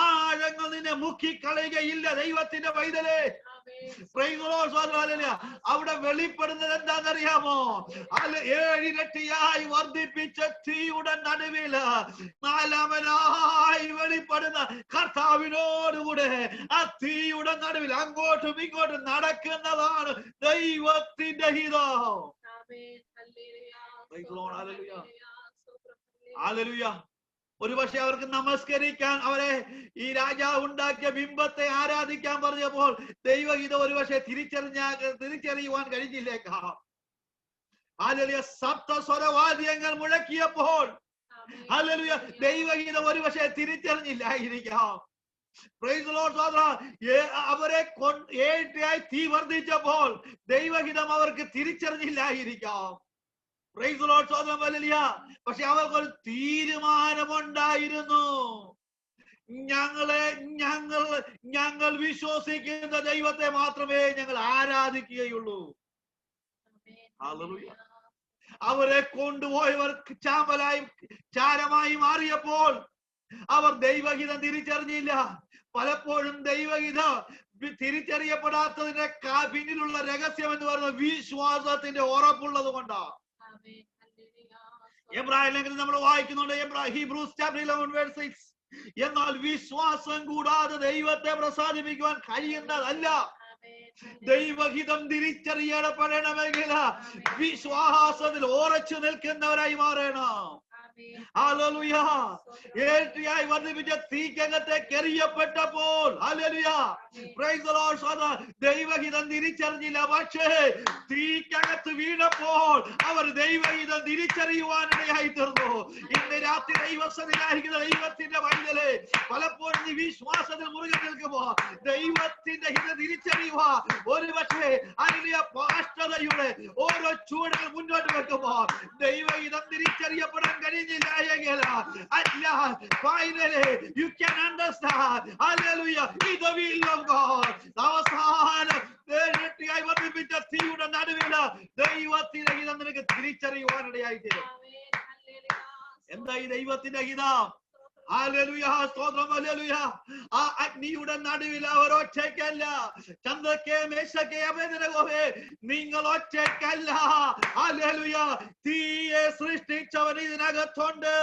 ആഴങ്ങൾ നിന്നെ മുക്കിക്കളയുകയില്ല. ദൈവത്തിന്റെ പൈതലേ, അവിടെ വെളിപ്പെടുന്നത് എന്താണെന്നറിയാമോ? 7 ഇരട്ടിയായി വർദ്ധിപ്പിച്ച തീയുടെ നടുവിൽ 4-മനായി വെളിപ്പെടുന്ന കർത്താവിനോടുകൂടെ ആ തീയുടെ നടുവിൽ അങ്ങോട്ടും ഇങ്ങോട്ടും നടക്കുന്നതാണ് ദൈവത്തിന്റെ ഹിതം. ഹല്ലേലൂയ. ഒരുപക്ഷെ അവർക്ക് നമസ്കരിക്കാൻ, അവരെ ഈ രാജാവ് ഉണ്ടാക്കിയ ബിംബത്തെ ആരാധിക്കാൻ പറഞ്ഞപ്പോൾ ദൈവഹിതം ഒരുപക്ഷെ തിരിച്ചറിയുവാൻ കഴിഞ്ഞില്ലേക്കാം. ഹല്ലേലൂയ. സപ്തസ്വരവാദ്യങ്ങൾ മുഴക്കിയപ്പോൾ ഹല്ലേലൂയ ദൈവഹിതം ഒരുപക്ഷെ തിരിച്ചറിഞ്ഞില്ലായിരിക്കാം. അവരെ 7 തീ വർദ്ധിച്ചപ്പോൾ ദൈവഹിതം അവർക്ക് തിരിച്ചറിഞ്ഞില്ലായിരിക്കാം. പക്ഷെ അവർക്കൊരു തീരുമാനമുണ്ടായിരുന്നു. ഞങ്ങൾ വിശ്വസിക്കുന്ന ദൈവത്തെ മാത്രമേ ഞങ്ങൾ ആരാധിക്കുകയുള്ളൂ. അവരെ കൊണ്ടുപോയവർ ചാരമായി മാറിയപ്പോൾ അവർ ദൈവഹിതം തിരിച്ചറിഞ്ഞില്ല. പലപ്പോഴും ദൈവഹിതം തിരിച്ചറിയപ്പെടാത്തതിന്റെ പിന്നിലുള്ള രഹസ്യം എന്ന് പറയുന്നത് വിശ്വാസത്തിന്റെ ഉറപ്പുള്ളത് കൊണ്ടാണ്. എബ്രായ ലേഖനം നമ്മൾ വായിക്കുന്നുണ്ട്, ഹീബ്രൂസ് ചാപ്റ്റർ 11:6. എന്നാൽ വിശ്വാസം കൂടാതെ ദൈവത്തെ പ്രസാദിപ്പിക്കുവാൻ കഴിയുന്നതല്ല. ദൈവഹിതം തിരിച്ചറിയപ്പെടണമെങ്കിൽ വിശ്വാസത്തിൽ ഉറച്ചു നിൽക്കുന്നവരായി മാറണം. ഹല്ലേലൂയ. ഏറ്റിയായി വർദ്ധിപ്പിച്ച തീക്കകത്തേക്ക് എറിയപ്പെട്ടപ്പോൾ ഹല്ലേലൂയ പ്രൈസ് ദി ലോർഡ് ദൈവഹിതം തിരിച്ചറിഞ്ഞില്ല. പക്ഷേ തീക്കകത്ത് വീണപ്പോൾ അവർ ദൈവഹിതം തിരിച്ചറിയുവാനിടയായി തീർന്നു. ഇന്ന് രാത്രി ദൈവസന്നിധിയിലായിരിക്കുന്ന ദൈവത്തിന്റെ പൈതലേ, പലപ്പോഴും ഈ വിശ്വാസത്തിൽ മുറുകെ നിൽക്കുമ്പോ ദൈവത്തിന്റെ ഹിതം തിരിച്ചറിയുക ഒരുപക്ഷേ ഹല്ലേലൂയ പാഷ്ടതയുടെ ഓരോ ചുവടുകൾ മുന്നോട്ട് വെക്കുമ്പോ ദൈവഹിതം തിരിച്ചറിയപ്പെടാൻ കഴിയുന്നില്ല. Finally, you can understand. Hallelujah. It's the will of God. അവസാനം വർദ്ധിപ്പിച്ച തീയുടെ നടുവിൽ ദൈവത്തിന്റെ ഹിതം നിനക്ക് തിരിച്ചറിയുവാനിടയായി തീരും. എന്താ ഈ ദൈവത്തിന്റെ ഹിതം? ഹല്ലേലൂയ, സ്തോത്രം, ഹല്ലേലൂയ. ആ അഗ്നിയുടെ നടുവിൽ അവർ ഒറ്റയ്ക്കല്ല. ചന്ദ്രക്കെ മേശക്കെ അബേദ്നെഗോവേ, നിങ്ങൾ ഒറ്റയ്ക്കല്ല. ഹല്ലേലൂയ. തീയെ സൃഷ്ടിച്ചവൻ ഇതിനകത്തുണ്ട്.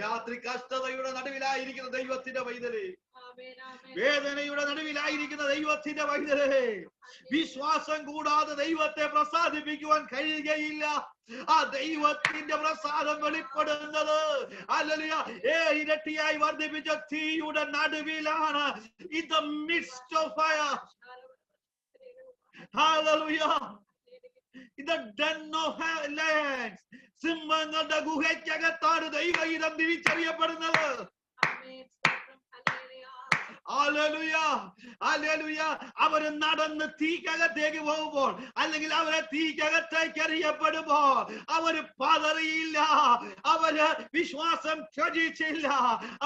രാത്രി കഷ്ടതയുടെ നടുവിലായിരിക്കുന്ന ദൈവത്തിന്റെ പൈതലേ, വേദനയുടെ നടുവിലായിരിക്കുന്ന ദൈവത്തിന്റെ പൈതലേ, വിശ്വാസം കൂടാതെ ദൈവത്തെ പ്രസാദിപ്പിക്കുവാൻ കഴിയുകയില്ല. ആ ദൈവത്തിന്റെ പ്രസാദം വെളിപ്പെടുന്നത് ഹല്ലേലൂയ 7 ഇരട്ടിയായി വർദ്ധിപ്പിച്ച തീയുടെ നടുവിലാണ്. In the midst of fire. Hallelujah. In the den of lions. സിംഹങ്ങളുടെ ഗുഹയ്ക്കകത്താണ് ദൈവഹിതം തിരിച്ചറിയപ്പെടുന്നത്. അവര് നടന്ന് തീക്കകത്തേക്ക് പോകുമ്പോൾ, അല്ലെങ്കിൽ അവരെ തീക്കകത്തേക്ക് എറിയപ്പെടുമ്പോൾ അവര് പതറിയില്ല, അവര് വിശ്വാസം ത്യജിച്ചില്ല,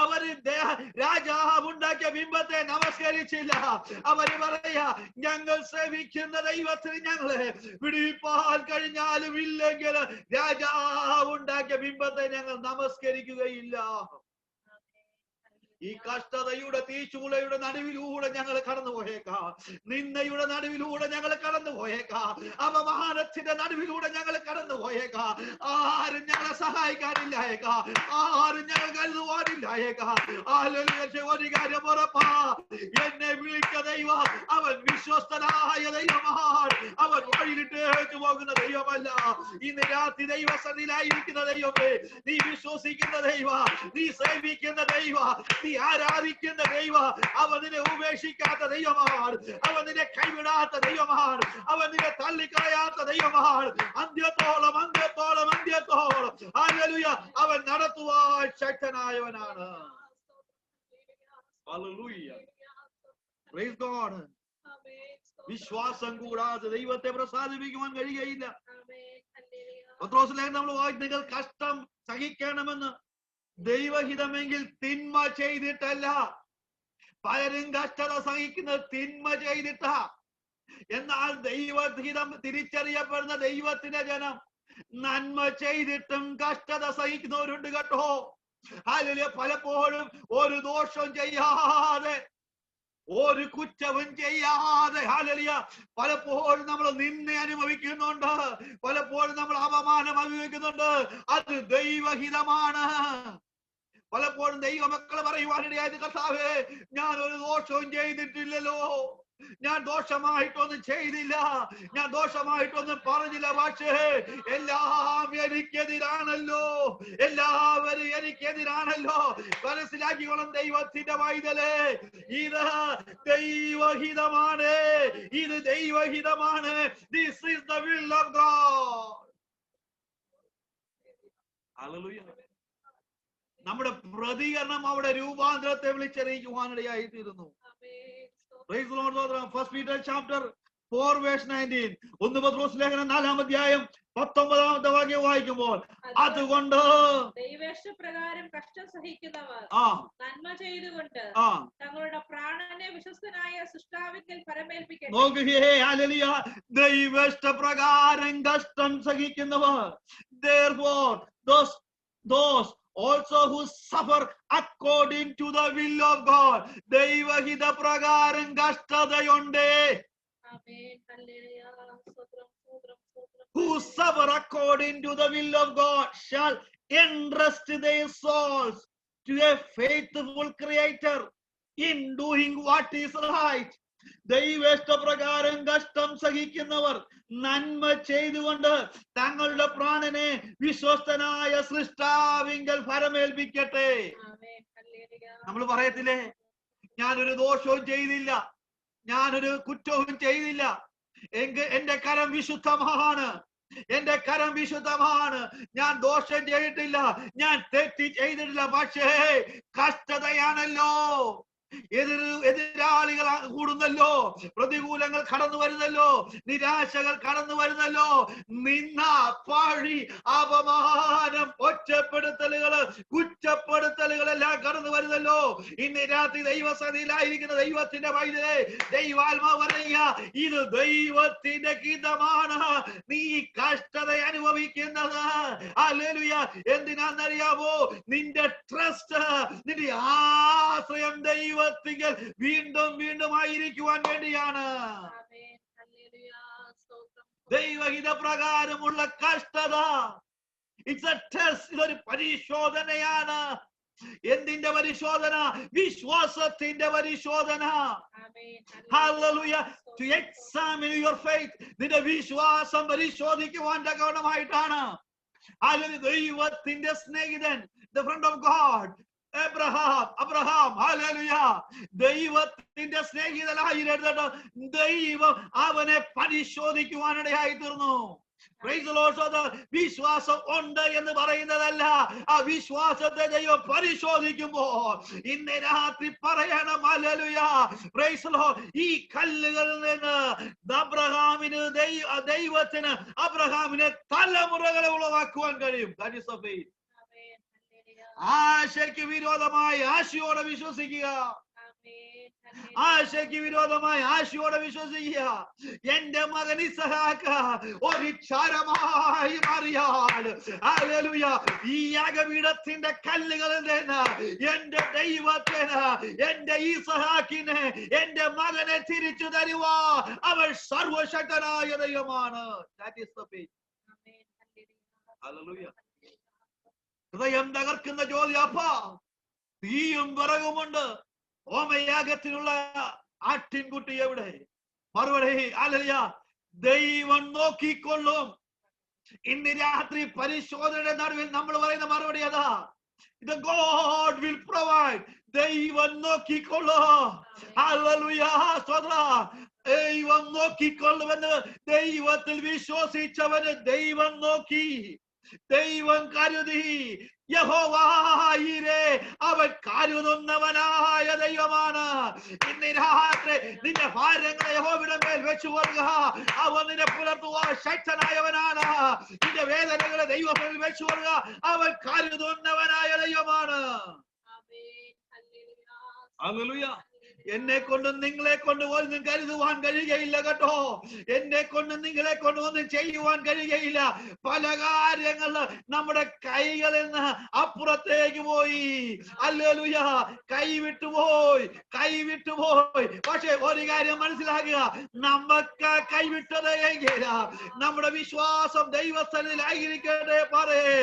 അവര് രാജാവ് ഉണ്ടാക്കിയ ബിംബത്തെ നമസ്കരിച്ചില്ല. അവര് പറയാ, ഞങ്ങൾ സേവിക്കുന്ന ദൈവത്തിന് ഞങ്ങളെ വിടുവിപ്പാൻ കഴിഞ്ഞാലും ഇല്ലെങ്കിൽ രാജാവ് ഉണ്ടാക്കിയ ബിംബത്തെ ഞങ്ങൾ നമസ്കരിക്കുകയില്ല. ഈ കഷ്ടതയുടെ തീച്ചുളയുടെ നടുവിലൂടെ ഞങ്ങൾ കടന്നു പോയേക്കാം. നിന്ദയുടെ നടുവിലൂടെ ഞങ്ങൾ കടന്നു പോയേക്കാം. അപമാനത്തിന്റെ നടുവിലൂടെ ഞങ്ങൾ കടന്നു പോയേക്കാം. ആരും ഞങ്ങളെ സഹായിക്കാനില്ലായേക്കാം. ആരും ഞങ്ങൾ കരുതുവാനില്ലായേക്കാം. ഒരു കാര്യം ഉറപ്പാ, എന്നെ വിളിച്ച ദൈവം അവൻ വിശ്വസ്തനായ ദൈവമാണ്. അവൻ വഴിയിലിട്ടേക്ക് പോകുന്ന ദൈവമല്ല. ഇന്ന് രാത്രി ദൈവസന്നിധിയിലായിരിക്കുന്ന ദൈവമേ, നീ വിശ്വസിക്കുന്ന ദൈവ, നീ സേവിക്കുന്ന ദൈവ, നീ ആരാധിക്കുന്ന ദൈവ, അവൻ നിന്നെ ഉപേക്ഷിക്കാത്ത ദൈവമാണ്. അവൻ നിന്നെ കൈവിടാത്ത ദൈവമാണ്. അവൻ നിന്നെ തള്ളിക്കളയാത്ത ദൈവമാണ്. അന്ത്യത്തോളം അന്ത്യത്തോളം അന്ത്യത്തോളം ഹല്ലേലൂയ അവൻ നടത്തുവാൻ ശക്തനായവനാണ്. Hallelujah, praise God. വിശ്വാസം കൂടാതെ ദൈവത്തെ പ്രസാദിപ്പിക്കുവാൻ കഴിയുകയില്ല. പത്രോസിലേക്ക് നമ്മൾ വായിച്ചു, നിങ്ങൾ കഷ്ടം സഹിക്കണമെന്ന് ദൈവഹിതമെങ്കിൽ തിന്മ ചെയ്തിട്ടല്ല. പലരും കഷ്ടത സഹിക്കുന്നത് തിന്മ ചെയ്തിട്ടാ. എന്നാൽ ദൈവഹിതം തിരിച്ചറിയപ്പെടുന്ന ദൈവത്തിന്റെ ജനം നന്മ ചെയ്തിട്ടും കഷ്ടത സഹിക്കുന്നവരുണ്ട് കേട്ടോ. ഹല്ലേലൂയ. പലപ്പോഴും ഒരു ദോഷവും ചെയ്യാതെ, ഒരു കുറ്റവും ചെയ്യാതെ, ഹല്ലേലൂയ, പലപ്പോഴും നമ്മൾ നിന്നെ അനുഭവിക്കുന്നുണ്ട്. പലപ്പോഴും നമ്മൾ അപമാനം അനുഭവിക്കുന്നുണ്ട്. അത് ദൈവഹിതമാണ്. പലപ്പോഴും ദൈവമക്കൾ പറയുവാനിടയായത്, കർത്താവേ, ഞാൻ ഒരു ദോഷവും ചെയ്തിട്ടില്ലല്ലോ, ഞാൻ ദോഷമായിട്ടൊന്നും ചെയ്തില്ല, ഞാൻ ദോഷമായിട്ടൊന്നും പറഞ്ഞില്ല. പക്ഷേ എല്ലാം എനിക്കെതിരാണല്ലോ, എല്ലാവരും എനിക്കെതിരാണല്ലോ. മനസ്സിലാക്കിക്കോളും ദൈവത്തിന്റെ വൈതലേ, ഇത് ദൈവഹിതമാണ്, ഇത് ദൈവഹിതമാണ്. This is the will of God. Hallelujah. നമ്മുടെ പ്രതികരണം അവിടെ രൂപാന്തരത്തെ വിളിച്ചറിയിക്കുവാനിടയായി തീരുന്നു. Praise the Lord. 1 Peter chapter 4 verse 19. 1 പത്രോസ് ലേഖനം 4-ാം അധ്യായം 19-ാമത്തെ വാക്യം വായിക്കുമ്പോൾ, അതുകൊണ്ട് ദൈവേഷ്ടപ്രകാരം കഷ്ടം സഹിക്കുന്നവർ നന്മ ചെയ്തുകൊണ്ട് തങ്ങളുടെ പ്രാണനെ വിശ്വസ്തനായ സൃഷ്ടാവിങ്കൽ പരമേൽപ്പിക്കട്ടെ. നോക്കുകേ, ഹല്ലേലൂയ, ദൈവേഷ്ടപ്രകാരം കഷ്ടം സഹിക്കുന്നവർ, therefore those also who suffer according to the will of God. ദൈവഹിത പ്രകാരം കഷ്ടതയുണ്ട്. Who suffer according to the will of God shall entrust their souls to a faithful Creator in doing what is right. ദൈവേഷ്ടപ്രകാരം കഷ്ടം സഹിക്കുന്നവർ നന്മ ചെയ്തുകൊണ്ട് തങ്ങളുടെ പ്രാണനെ വിശ്വസ്തനായ സൃഷ്ടാവിങ്കൽ ഫലമേൽപ്പിക്കട്ടെ. നമ്മൾ പറയത്തില്ലേ, ഞാനൊരു ദോഷവും ചെയ്തില്ല, ഞാനൊരു കുറ്റവും ചെയ്തില്ല, എന്റെ കരം വിശുദ്ധമാണ്, എന്റെ കരം വിശുദ്ധമാണ്, ഞാൻ ദോഷം ചെയ്തിട്ടില്ല, ഞാൻ തെറ്റ് ചെയ്തിട്ടില്ല. പക്ഷേ കഷ്ടതയാണല്ലോ, എതിരാളികൾ കൂടുന്നല്ലോ, പ്രതികൂലങ്ങൾ കടന്നു വരുന്നല്ലോ, നിരാശകൾ കടന്നു വരുന്നല്ലോ, നിന്ന, പഴി, അപമാനം, ഒറ്റപ്പെടുത്തലുകള്, കുറ്റപ്പെടുത്തലുകളെല്ലാം കടന്നു വരുന്നല്ലോ. ഇന്ന് രാത്രി ദൈവസന്നിധിയിലായിരിക്കുന്ന ദൈവത്തിന്റെ വൈദ്യുതേ, ദൈവാത്മാവ് പറയുക, ഇത് ദൈവത്തിന്റെ ഗീതമാണ്. നീ കഷ്ടത അനുഭവിക്കുന്നത് ഹല്ലേലൂയ എന്തിനാന്നറിയാമോ? നിന്റെ ട്രസ്റ്റ്, നിന്റെ ആശ്രയം ദൈവത്തിങ്കൽ വീണ്ടും വീണ്ടും ആയിരിക്കുവാൻ വേണ്ടിയാണ്. ദൈവഹിത പ്രകാരമുള്ള കഷ്ടത, ഇറ്റ്സ് എ ടെസ്റ്റ്, ഇതൊരു പരിശോധനയാണ്. എന്തിന്റെ പരിശോധന? വിശ്വാസത്തിന്റെ പരിശോധന. Hallelujah. To examine your faith, നിന്റെ വിശ്വാസം പരിശോധിക്കുവാൻ ഗൗണമായിട്ടാണ്. ഹല്ലേലൂയ. ദൈവത്തിന്റെ സ്നേഹിതൻ, the friend of God, Abraham, hallelujah, ദൈവത്തിന്റെ സ്നേഹിതനായിരുന്നു. ദൈവം അവനെ പരിശോധിക്കുവാനിടയായി തീർന്നു. വിശ്വാസം ഉണ്ട് എന്ന് പറയുന്നതല്ല, ആ വിശ്വാസത്തെ ദൈവം പരിശോധിക്കുമ്പോൾ ഇന്ന് രാത്രി പറയണം, ഹല്ലേലൂയ, പ്രൈസ് ദി ലോർഡ്, ഈ കല്ലുകളിൽ നിന്ന് ദൈവത്തിന് അബ്രഹാമിനെ തലമുറകളെ ഉളവാക്കുവാൻ കഴിയും. That is the faith. ആശയ്ക്ക് വിരോധമായി ആശയോടെ വിശ്വസിക്കുക. ആശയ്ക്ക് വിരോധമായി ആശയോടെ വിശ്വസിക്കുക. എന്റെ മകൻ ഇസഹാക്ക് ഒരു ചാരമായി മാറിയാൽ ഹല്ലേലൂയ, ഈ യാഗപീഠത്തിന്റെ കല്ലുകളിൽ നിന്ന് എന്റെ ദൈവത്തിന് എന്റെ ഇസഹാക്കിനെ എന്റെ മകനെ തിരിച്ചു തരുവാ അവൻ സർവശക്തനായ ദൈവമാണ്. That is the faith. Hallelujah. ഹൃദയം തകർക്കുന്ന ജ്യോതി അപ്പ തീയും വിറകുമുണ്ട്, ഹോമയാഗത്തിനുള്ള ആട്ടിൻകുട്ടി എവിടെ? മറുപടി ഹല്ലേലൂയ, ദൈവം നോക്കിക്കൊള്ളും. ഇന്ന് രാത്രി പരിശോധനയുടെ നടുവിൽ നമ്മൾ പറയുന്ന മറുപടി അതാ, the God will provide. ദൈവം നോക്കിക്കൊള്ളും. ഹല്ലേലൂയ. ദൈവം നോക്കിക്കൊള്ളുമെന്ന് ദൈവത്തിൽ വിശ്വസിച്ചവന് ദൈവം നോക്കി, ദൈവം കരുതി. യഹോവ അവൻ കരുതുന്നവനായ ദൈവമാണ്. ഇന്ന് രാത്രി നിന്റെ ഭാരങ്ങളെ യഹോവയുടെ മേൽ വെച്ചു കൊള്ളുക. അവൻ നിന്നെ പുലർത്തുവാൻ ശക്തനായവനാണ്. നിന്റെ വേദനകളെ ദൈവത്തിൽ വെച്ചു കൊള്ളുക. അവൻ കരുതുന്നവനായ ദൈവമാണ്. ഹല്ലേലൂയ. എന്നെ കൊണ്ടും നിങ്ങളെ കൊണ്ട് ഒന്നും കരുതുവാൻ കഴിയുകയില്ല കേട്ടോ. എന്നെ കൊണ്ടും നിങ്ങളെ കൊണ്ട് ഒന്നും ചെയ്യുവാൻ കഴിയുകയില്ല. പല കാര്യങ്ങൾ നമ്മുടെ കൈകളിൽ നിന്ന് അപ്പുറത്തേക്ക് പോയി. ഹല്ലേലൂയ. കൈവിട്ടുപോയി. പക്ഷെ ഒരു കാര്യം മനസ്സിലാക്കുക, നമുക്ക് കൈവിട്ടത് എങ്കിൽ നമ്മുടെ വിശ്വാസം ദൈവസ്ഥനിലായിരിക്കട്ടെ. പറയേ,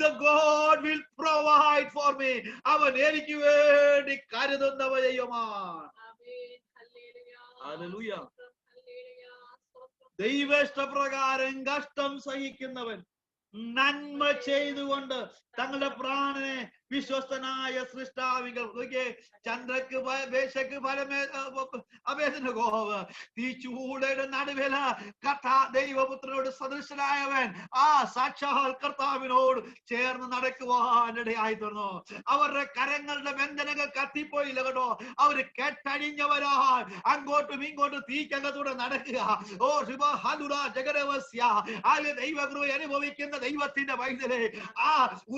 the God will provide for me. അവൻ എനിക്ക് വേണ്ടി കരുതുന്നവ ദൈവമാണ്. ഹല്ലേലൂയ. ദൈവേഷ്ടപ്രകാരം കഷ്ടം സഹിക്കുന്നവൻ നന്മ ചെയ്തുകൊണ്ട് തങ്ങളുടെ പ്രാണനെ വിശ്വസ്തനായ സൃഷ്ടാവികൾ ചന്ദ്രക്ക് വേശക്ക് അഭേദനഗോവ് ഈ ചൂടയുടെ നടുവില ദൈവപുത്രനോട് സദൃശനായവൻ ആ സാക്ഷാൽ കർത്താവിനോട് ചേർന്ന് നടക്കുവാനിടയായി തീർന്നു. അവരുടെ കരങ്ങളുടെ ബന്ധനങ്ങൾ കത്തിപ്പോയില്ല കേട്ടോ. അവര് കെട്ടഴിഞ്ഞവരാൽ അങ്ങോട്ടും ഇങ്ങോട്ടും തീക്കകത്തൂടെ നടക്കുക. ഓ ശുഭ ജഗരവസ്യ ദൈവകൃപ അനുഭവിക്കുന്ന ദൈവത്തിന്റെ വൈദ്യരെ, ആ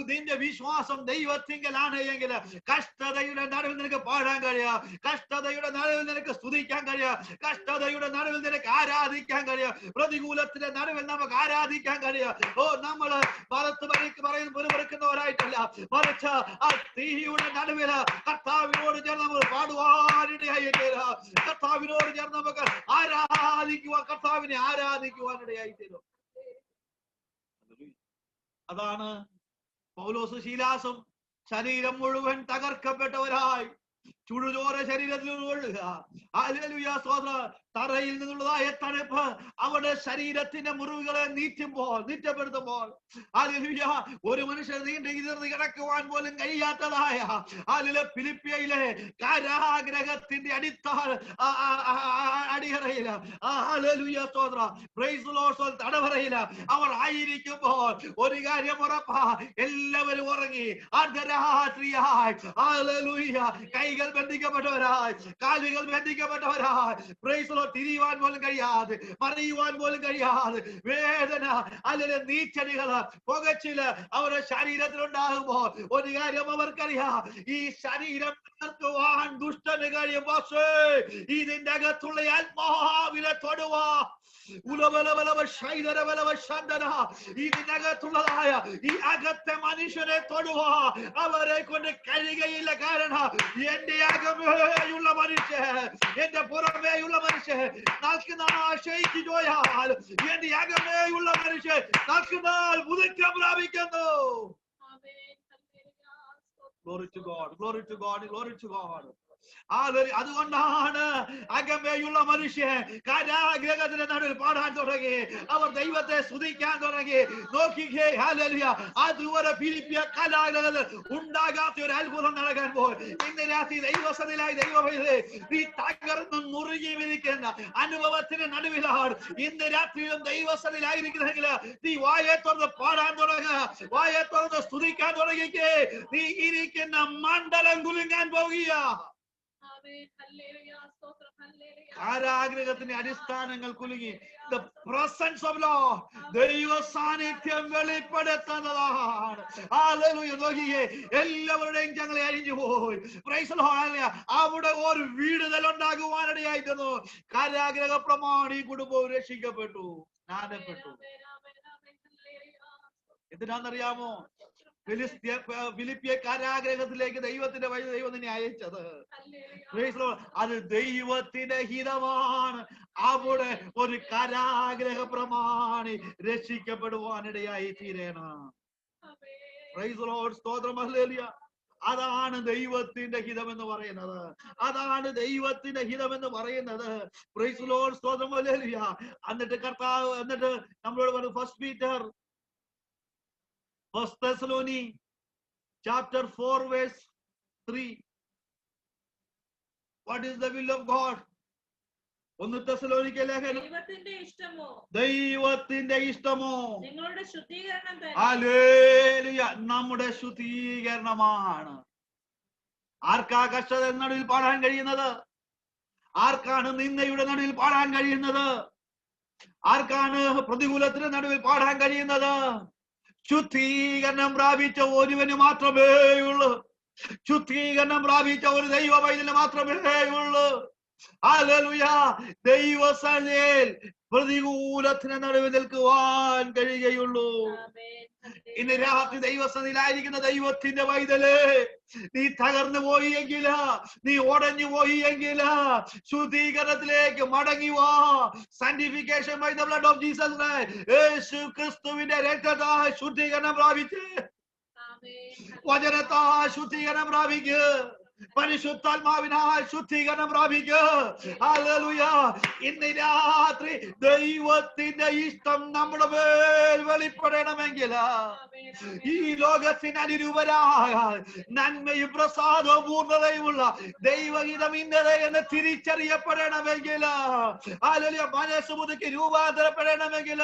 നിന്റെ വിശ്വാസം ദൈവത്തിങ്കലാണ് എങ്കിൽ കഷ്ടതയുടെ നടുവിൽ നിനക്ക് പാടാൻ കഴിയാം, കഷ്ടതയുടെ നടുവിൽ നിനക്ക് സ്തുതിക്കാൻ കഴിയാം, കഷ്ടതയുടെ നടുവിൽ നിനക്ക് ആരാധിക്കാൻ കഴിയാം, പ്രതികൂലത്തിന്റെ നടുവിൽ നമുക്ക് ആരാധിക്കാൻ കഴിയാം. ഓ നമ്മള് മറത്ത് പുറപ്പെടുക്കുന്നവരായിട്ടല്ല, മറിച്ച് ആ തീയുടെ നടുവില് കർത്താവിനോട് ചേർന്ന് നമ്മൾ പാടുവാനിടയായി തീരും. കർത്താവിനോട് ചേർന്ന് നമുക്ക് കർത്താവിനെ ആരാധിക്കുവാനിടയായി തീരും. അതാണ് പൗലോസ് ശീലാസും ശരീരം മുഴുവൻ തകർക്കപ്പെട്ടവരായി ചുടുചോര ശരീരത്തിൽ ഒഴുകുക. ഹല്ലേലൂയ. സ്തോത്രം. തറയിൽ നിന്നുള്ളതായ തണുപ്പ് അവരുടെ ശരീരത്തിന്റെ മുറിവുകളെ നീറ്റപ്പെടുത്തുമ്പോൾ ഹല്ലേലൂയ, ഒരു മനുഷ്യർ നീണ്ടിരുന്ന് കിടക്കുവാൻ പോലും കഴിയാത്തതായ ഫിലിപ്പിയയിലെ കാരാഗ്രഹത്തിന്റെ അടിയറയില് ഹല്ലേലൂയ സ്തോത്രം പ്രൈസ് ദി ലോർഡ് തടവറയില് അവർ ആയിരിക്കുമ്പോൾ ഒരു കാര്യം ഉറപ്പാ, എല്ലാവരും ഉറങ്ങി. അർദ്ധരാത്രിയായി ഹല്ലേലൂയ കൈകൾ ബന്ധിക്കപ്പെട്ടവരായി, കാലുകൾ ബന്ധിക്കപ്പെട്ടവരായി, പ്രൈസ് ദി ലോർഡ് തിരിയുവാൻ പോലും കഴിയാതെ, മറിയുവാൻ പോലും കഴിയാതെ, വേദന അല്ലെങ്കിൽ നീച്ചടികള് പുകച്ചില് അവരുടെ ശരീരത്തിലുണ്ടാകുമ്പോൾ ഒരു കാര്യം അവർക്കറിയാം, ഈ ശരീരം തകർക്കുവാൻ ദുഷ്ടന് കഴിയും. പക്ഷേ ഇതിന്റെ അകത്തുള്ള ആത്മാവിനെ തൊടുവാ ഇതിനകത്തുള്ളതായ ഈ അകത്തെ മനുഷ്യനെ തൊടുവാ അവരെ കൊണ്ട് കഴിയുകയില്ല. കാരണം എന്റെ അകമേയുള്ള മനുഷ്യൻ, എന്റെ പുറമേയുള്ള മനുഷ്യൻ ക്ഷയിച്ചു പോയാൽ എന്റെ അകമേയുള്ള മനുഷ്യൻ പുതുക്കം പ്രാപിക്കുന്നു. Glory to God, glory to God, glory to God. അതുകൊണ്ടാണ് അകമേയുള്ള മനുഷ്യൻ കാരാഗ്രഹത്തിന്റെ നടുവിൽ പാടാൻ തുടങ്ങി, അവർ ദൈവത്തെ സ്തുതിക്കാൻ തുടങ്ങി. നോക്കിക്കേ, ഹല്ലേലൂയ, അതുവരെ ഫിലിപ്പിയ കാലഘട്ടത്തിൽ ഉണ്ടാകാത്ത ഒരു അത്ഭുതം നടക്കാൻ പോയി. ഇന്ന് രാത്രി ദൈവസന്നിധിയിലായി ദൈവമേ, നീ തകർന്ന് മുറുകി വിരിക്കുന്ന അനുഭവത്തിന് നടുവിലാണ് ഇന്ന് രാത്രിയിലും ദൈവസന്നിധിയിലായിരിക്കുന്നെങ്കിൽ നീ വായെ തുറന്ന് പാടാൻ തുടങ്ങുക, വായെ തുറന്ന് സ്തുതിക്കാൻ തുടങ്ങിക്കേ. നീ ഇരിക്കുന്ന മണ്ഡലം കുലുങ്ങാൻ പോകുക. കാരാഗ്രഹത്തിന്റെ അടിസ്ഥാനങ്ങൾ കുലുങ്ങി. The presence of Lord, ദൈവ സാന്നിധ്യം വെളിപ്പെടുത്തുന്നതാണ്. ഹല്ലേലൂയ. നോക്കിയേ, എല്ലാവരുടെയും ഞങ്ങളെ അഴിഞ്ഞു പോയി. Price the Lord. അവിടെ ഒരു വീടുതൽ ഉണ്ടാകുവാനിടയായിരുന്നു. കാരാഗ്രഹ പ്രമാണി കുടുംബവും രക്ഷിക്കപ്പെട്ടു, സ്നാനപ്പെട്ടു. എന്തിനാണെന്നറിയാമോ? ഫിലിപ്പിയ കാരാഗ്രഹത്തിലേക്ക് ദൈവത്തിന്റെ വഴി ദൈവം നിന്നെ അയച്ചത്. അത് ദൈവത്തിന്റെ ഹിതമാണ്. അവിടെ ഒരു കാരാഗ്രഹ പ്രമാണി രക്ഷിക്കപ്പെടുവാനിടയായി തീരണം. Price the Lord. സ്തോത്രം. ഹല്ലേലൂയ. അതാണ് ദൈവത്തിന്റെ ഹിതമെന്ന് പറയുന്നത്. അതാണ് ദൈവത്തിന്റെ ഹിതമെന്ന് പറയുന്നത്. Price the Lord. സ്തോത്രം. ഹല്ലേലൂയ. എന്നിട്ട് കർത്താവ് നമ്മളോട് പറഞ്ഞു, First Thessalonians chapter 4 verse 3. What is the will of God? 1 തെസ്സലോനിക്ക ലേഖനം ദൈവത്തിന്റെ ഇഷ്ടമോ നിങ്ങളുടെ ശുദ്ധീകരണം തന്നെ. ഹല്ലേലൂയ. നമ്മുടെ ശുദ്ധീകരണമാണ്. ആർക്കാ കഷ്ടതയുടെ നടുവിൽ പാടാൻ കഴിയുന്നത്? ആർക്കാണ് നിന്ദയുടെ നടുവിൽ പാടാൻ കഴിയുന്നത്? ആർക്കാണ് പ്രതികൂലത്തിന്റെ നടുവിൽ പാടാൻ കഴിയുന്നത്? ശുദ്ധീകരണം പ്രാപിച്ച ഒരുവന് മാത്രമേ ഉള്ളൂ. ശുദ്ധീകരണം പ്രാപിച്ച ഒരു ദൈവ പൈതലിന് മാത്രമേ ഉള്ളൂ. ഹല്ലേലൂയ. ദൈവസന്നിധിയിൽ പ്രതികൂലത്തിന് നടുവിൽ നിൽക്കുവാൻ കഴിയുകയുള്ളൂ. ഇന്ന് രാത്രി ദൈവസന്നിധിയിലായിരിക്കുന്ന ദൈവത്തിന്റെ പൈതല്, നീ തകർന്നു പോയി എങ്കില, നീ ഉടഞ്ഞു പോയി എങ്കില, ശുദ്ധീകരണത്തിലേക്ക് മടങ്ങി വാ. Sanctification by the blood of Jesus Christ. Yeshu ക്രിസ്തുവിന്റെ രക്തത്താൽ ശുദ്ധീകരണം പ്രാപിച്ച്, വചനത്താൽ ശുദ്ധീകരണം പ്രാപിക്ക്, പരിശുദ്ധാത്മാവിനാൽ ശുദ്ധീകരണം പ്രാപിക്ക്. ഹല്ലേലൂയ. ഇന്ന് രാത്രി ദൈവത്തിന്റെ ഇഷ്ടം നമ്മുടെ മേൽ വെളിപ്പെടണമെങ്കിൽ, ഈ ലോകത്തിന് അനുരൂപരായ നന്മയും പ്രസാദവും പൂർണ്ണതയുമുള്ള ദൈവഹിതം ഇന്നത് എന്ന് തിരിച്ചറിയപ്പെടണമെങ്കിൽ, ഹല്ലേലൂയ, മനസ്സ് പുതുക്കി രൂപാന്തരപ്പെടണമെങ്കിൽ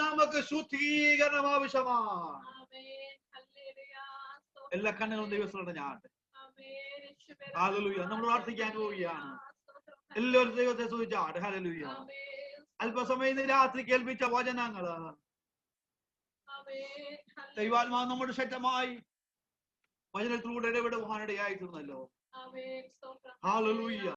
നമുക്ക് ശുദ്ധീകരണം ആവശ്യമാണ്. എല്ലാ കണ്ണുകളും ദൈവസ്ഥലം ഞാൻ. ഹല്ലേലൂയ. നമ്മൾ പ്രാർത്ഥിക്കാൻ പോവുകയാണ്. എല്ലാവരും ദൈവത്തെ സ്തുതിച്ചാട്ടെ. ഹല്ലേലൂയ. അല്പസമയം രാത്രി കേൾപ്പിച്ച വചനങ്ങള് ദൈവാത്മാവ് നമ്മുടെ ശക്തമായി വചനത്തിലൂടെ ഇടപെടുവാനിടയായി തീർന്നല്ലോ. ഹല്ലേലൂയ.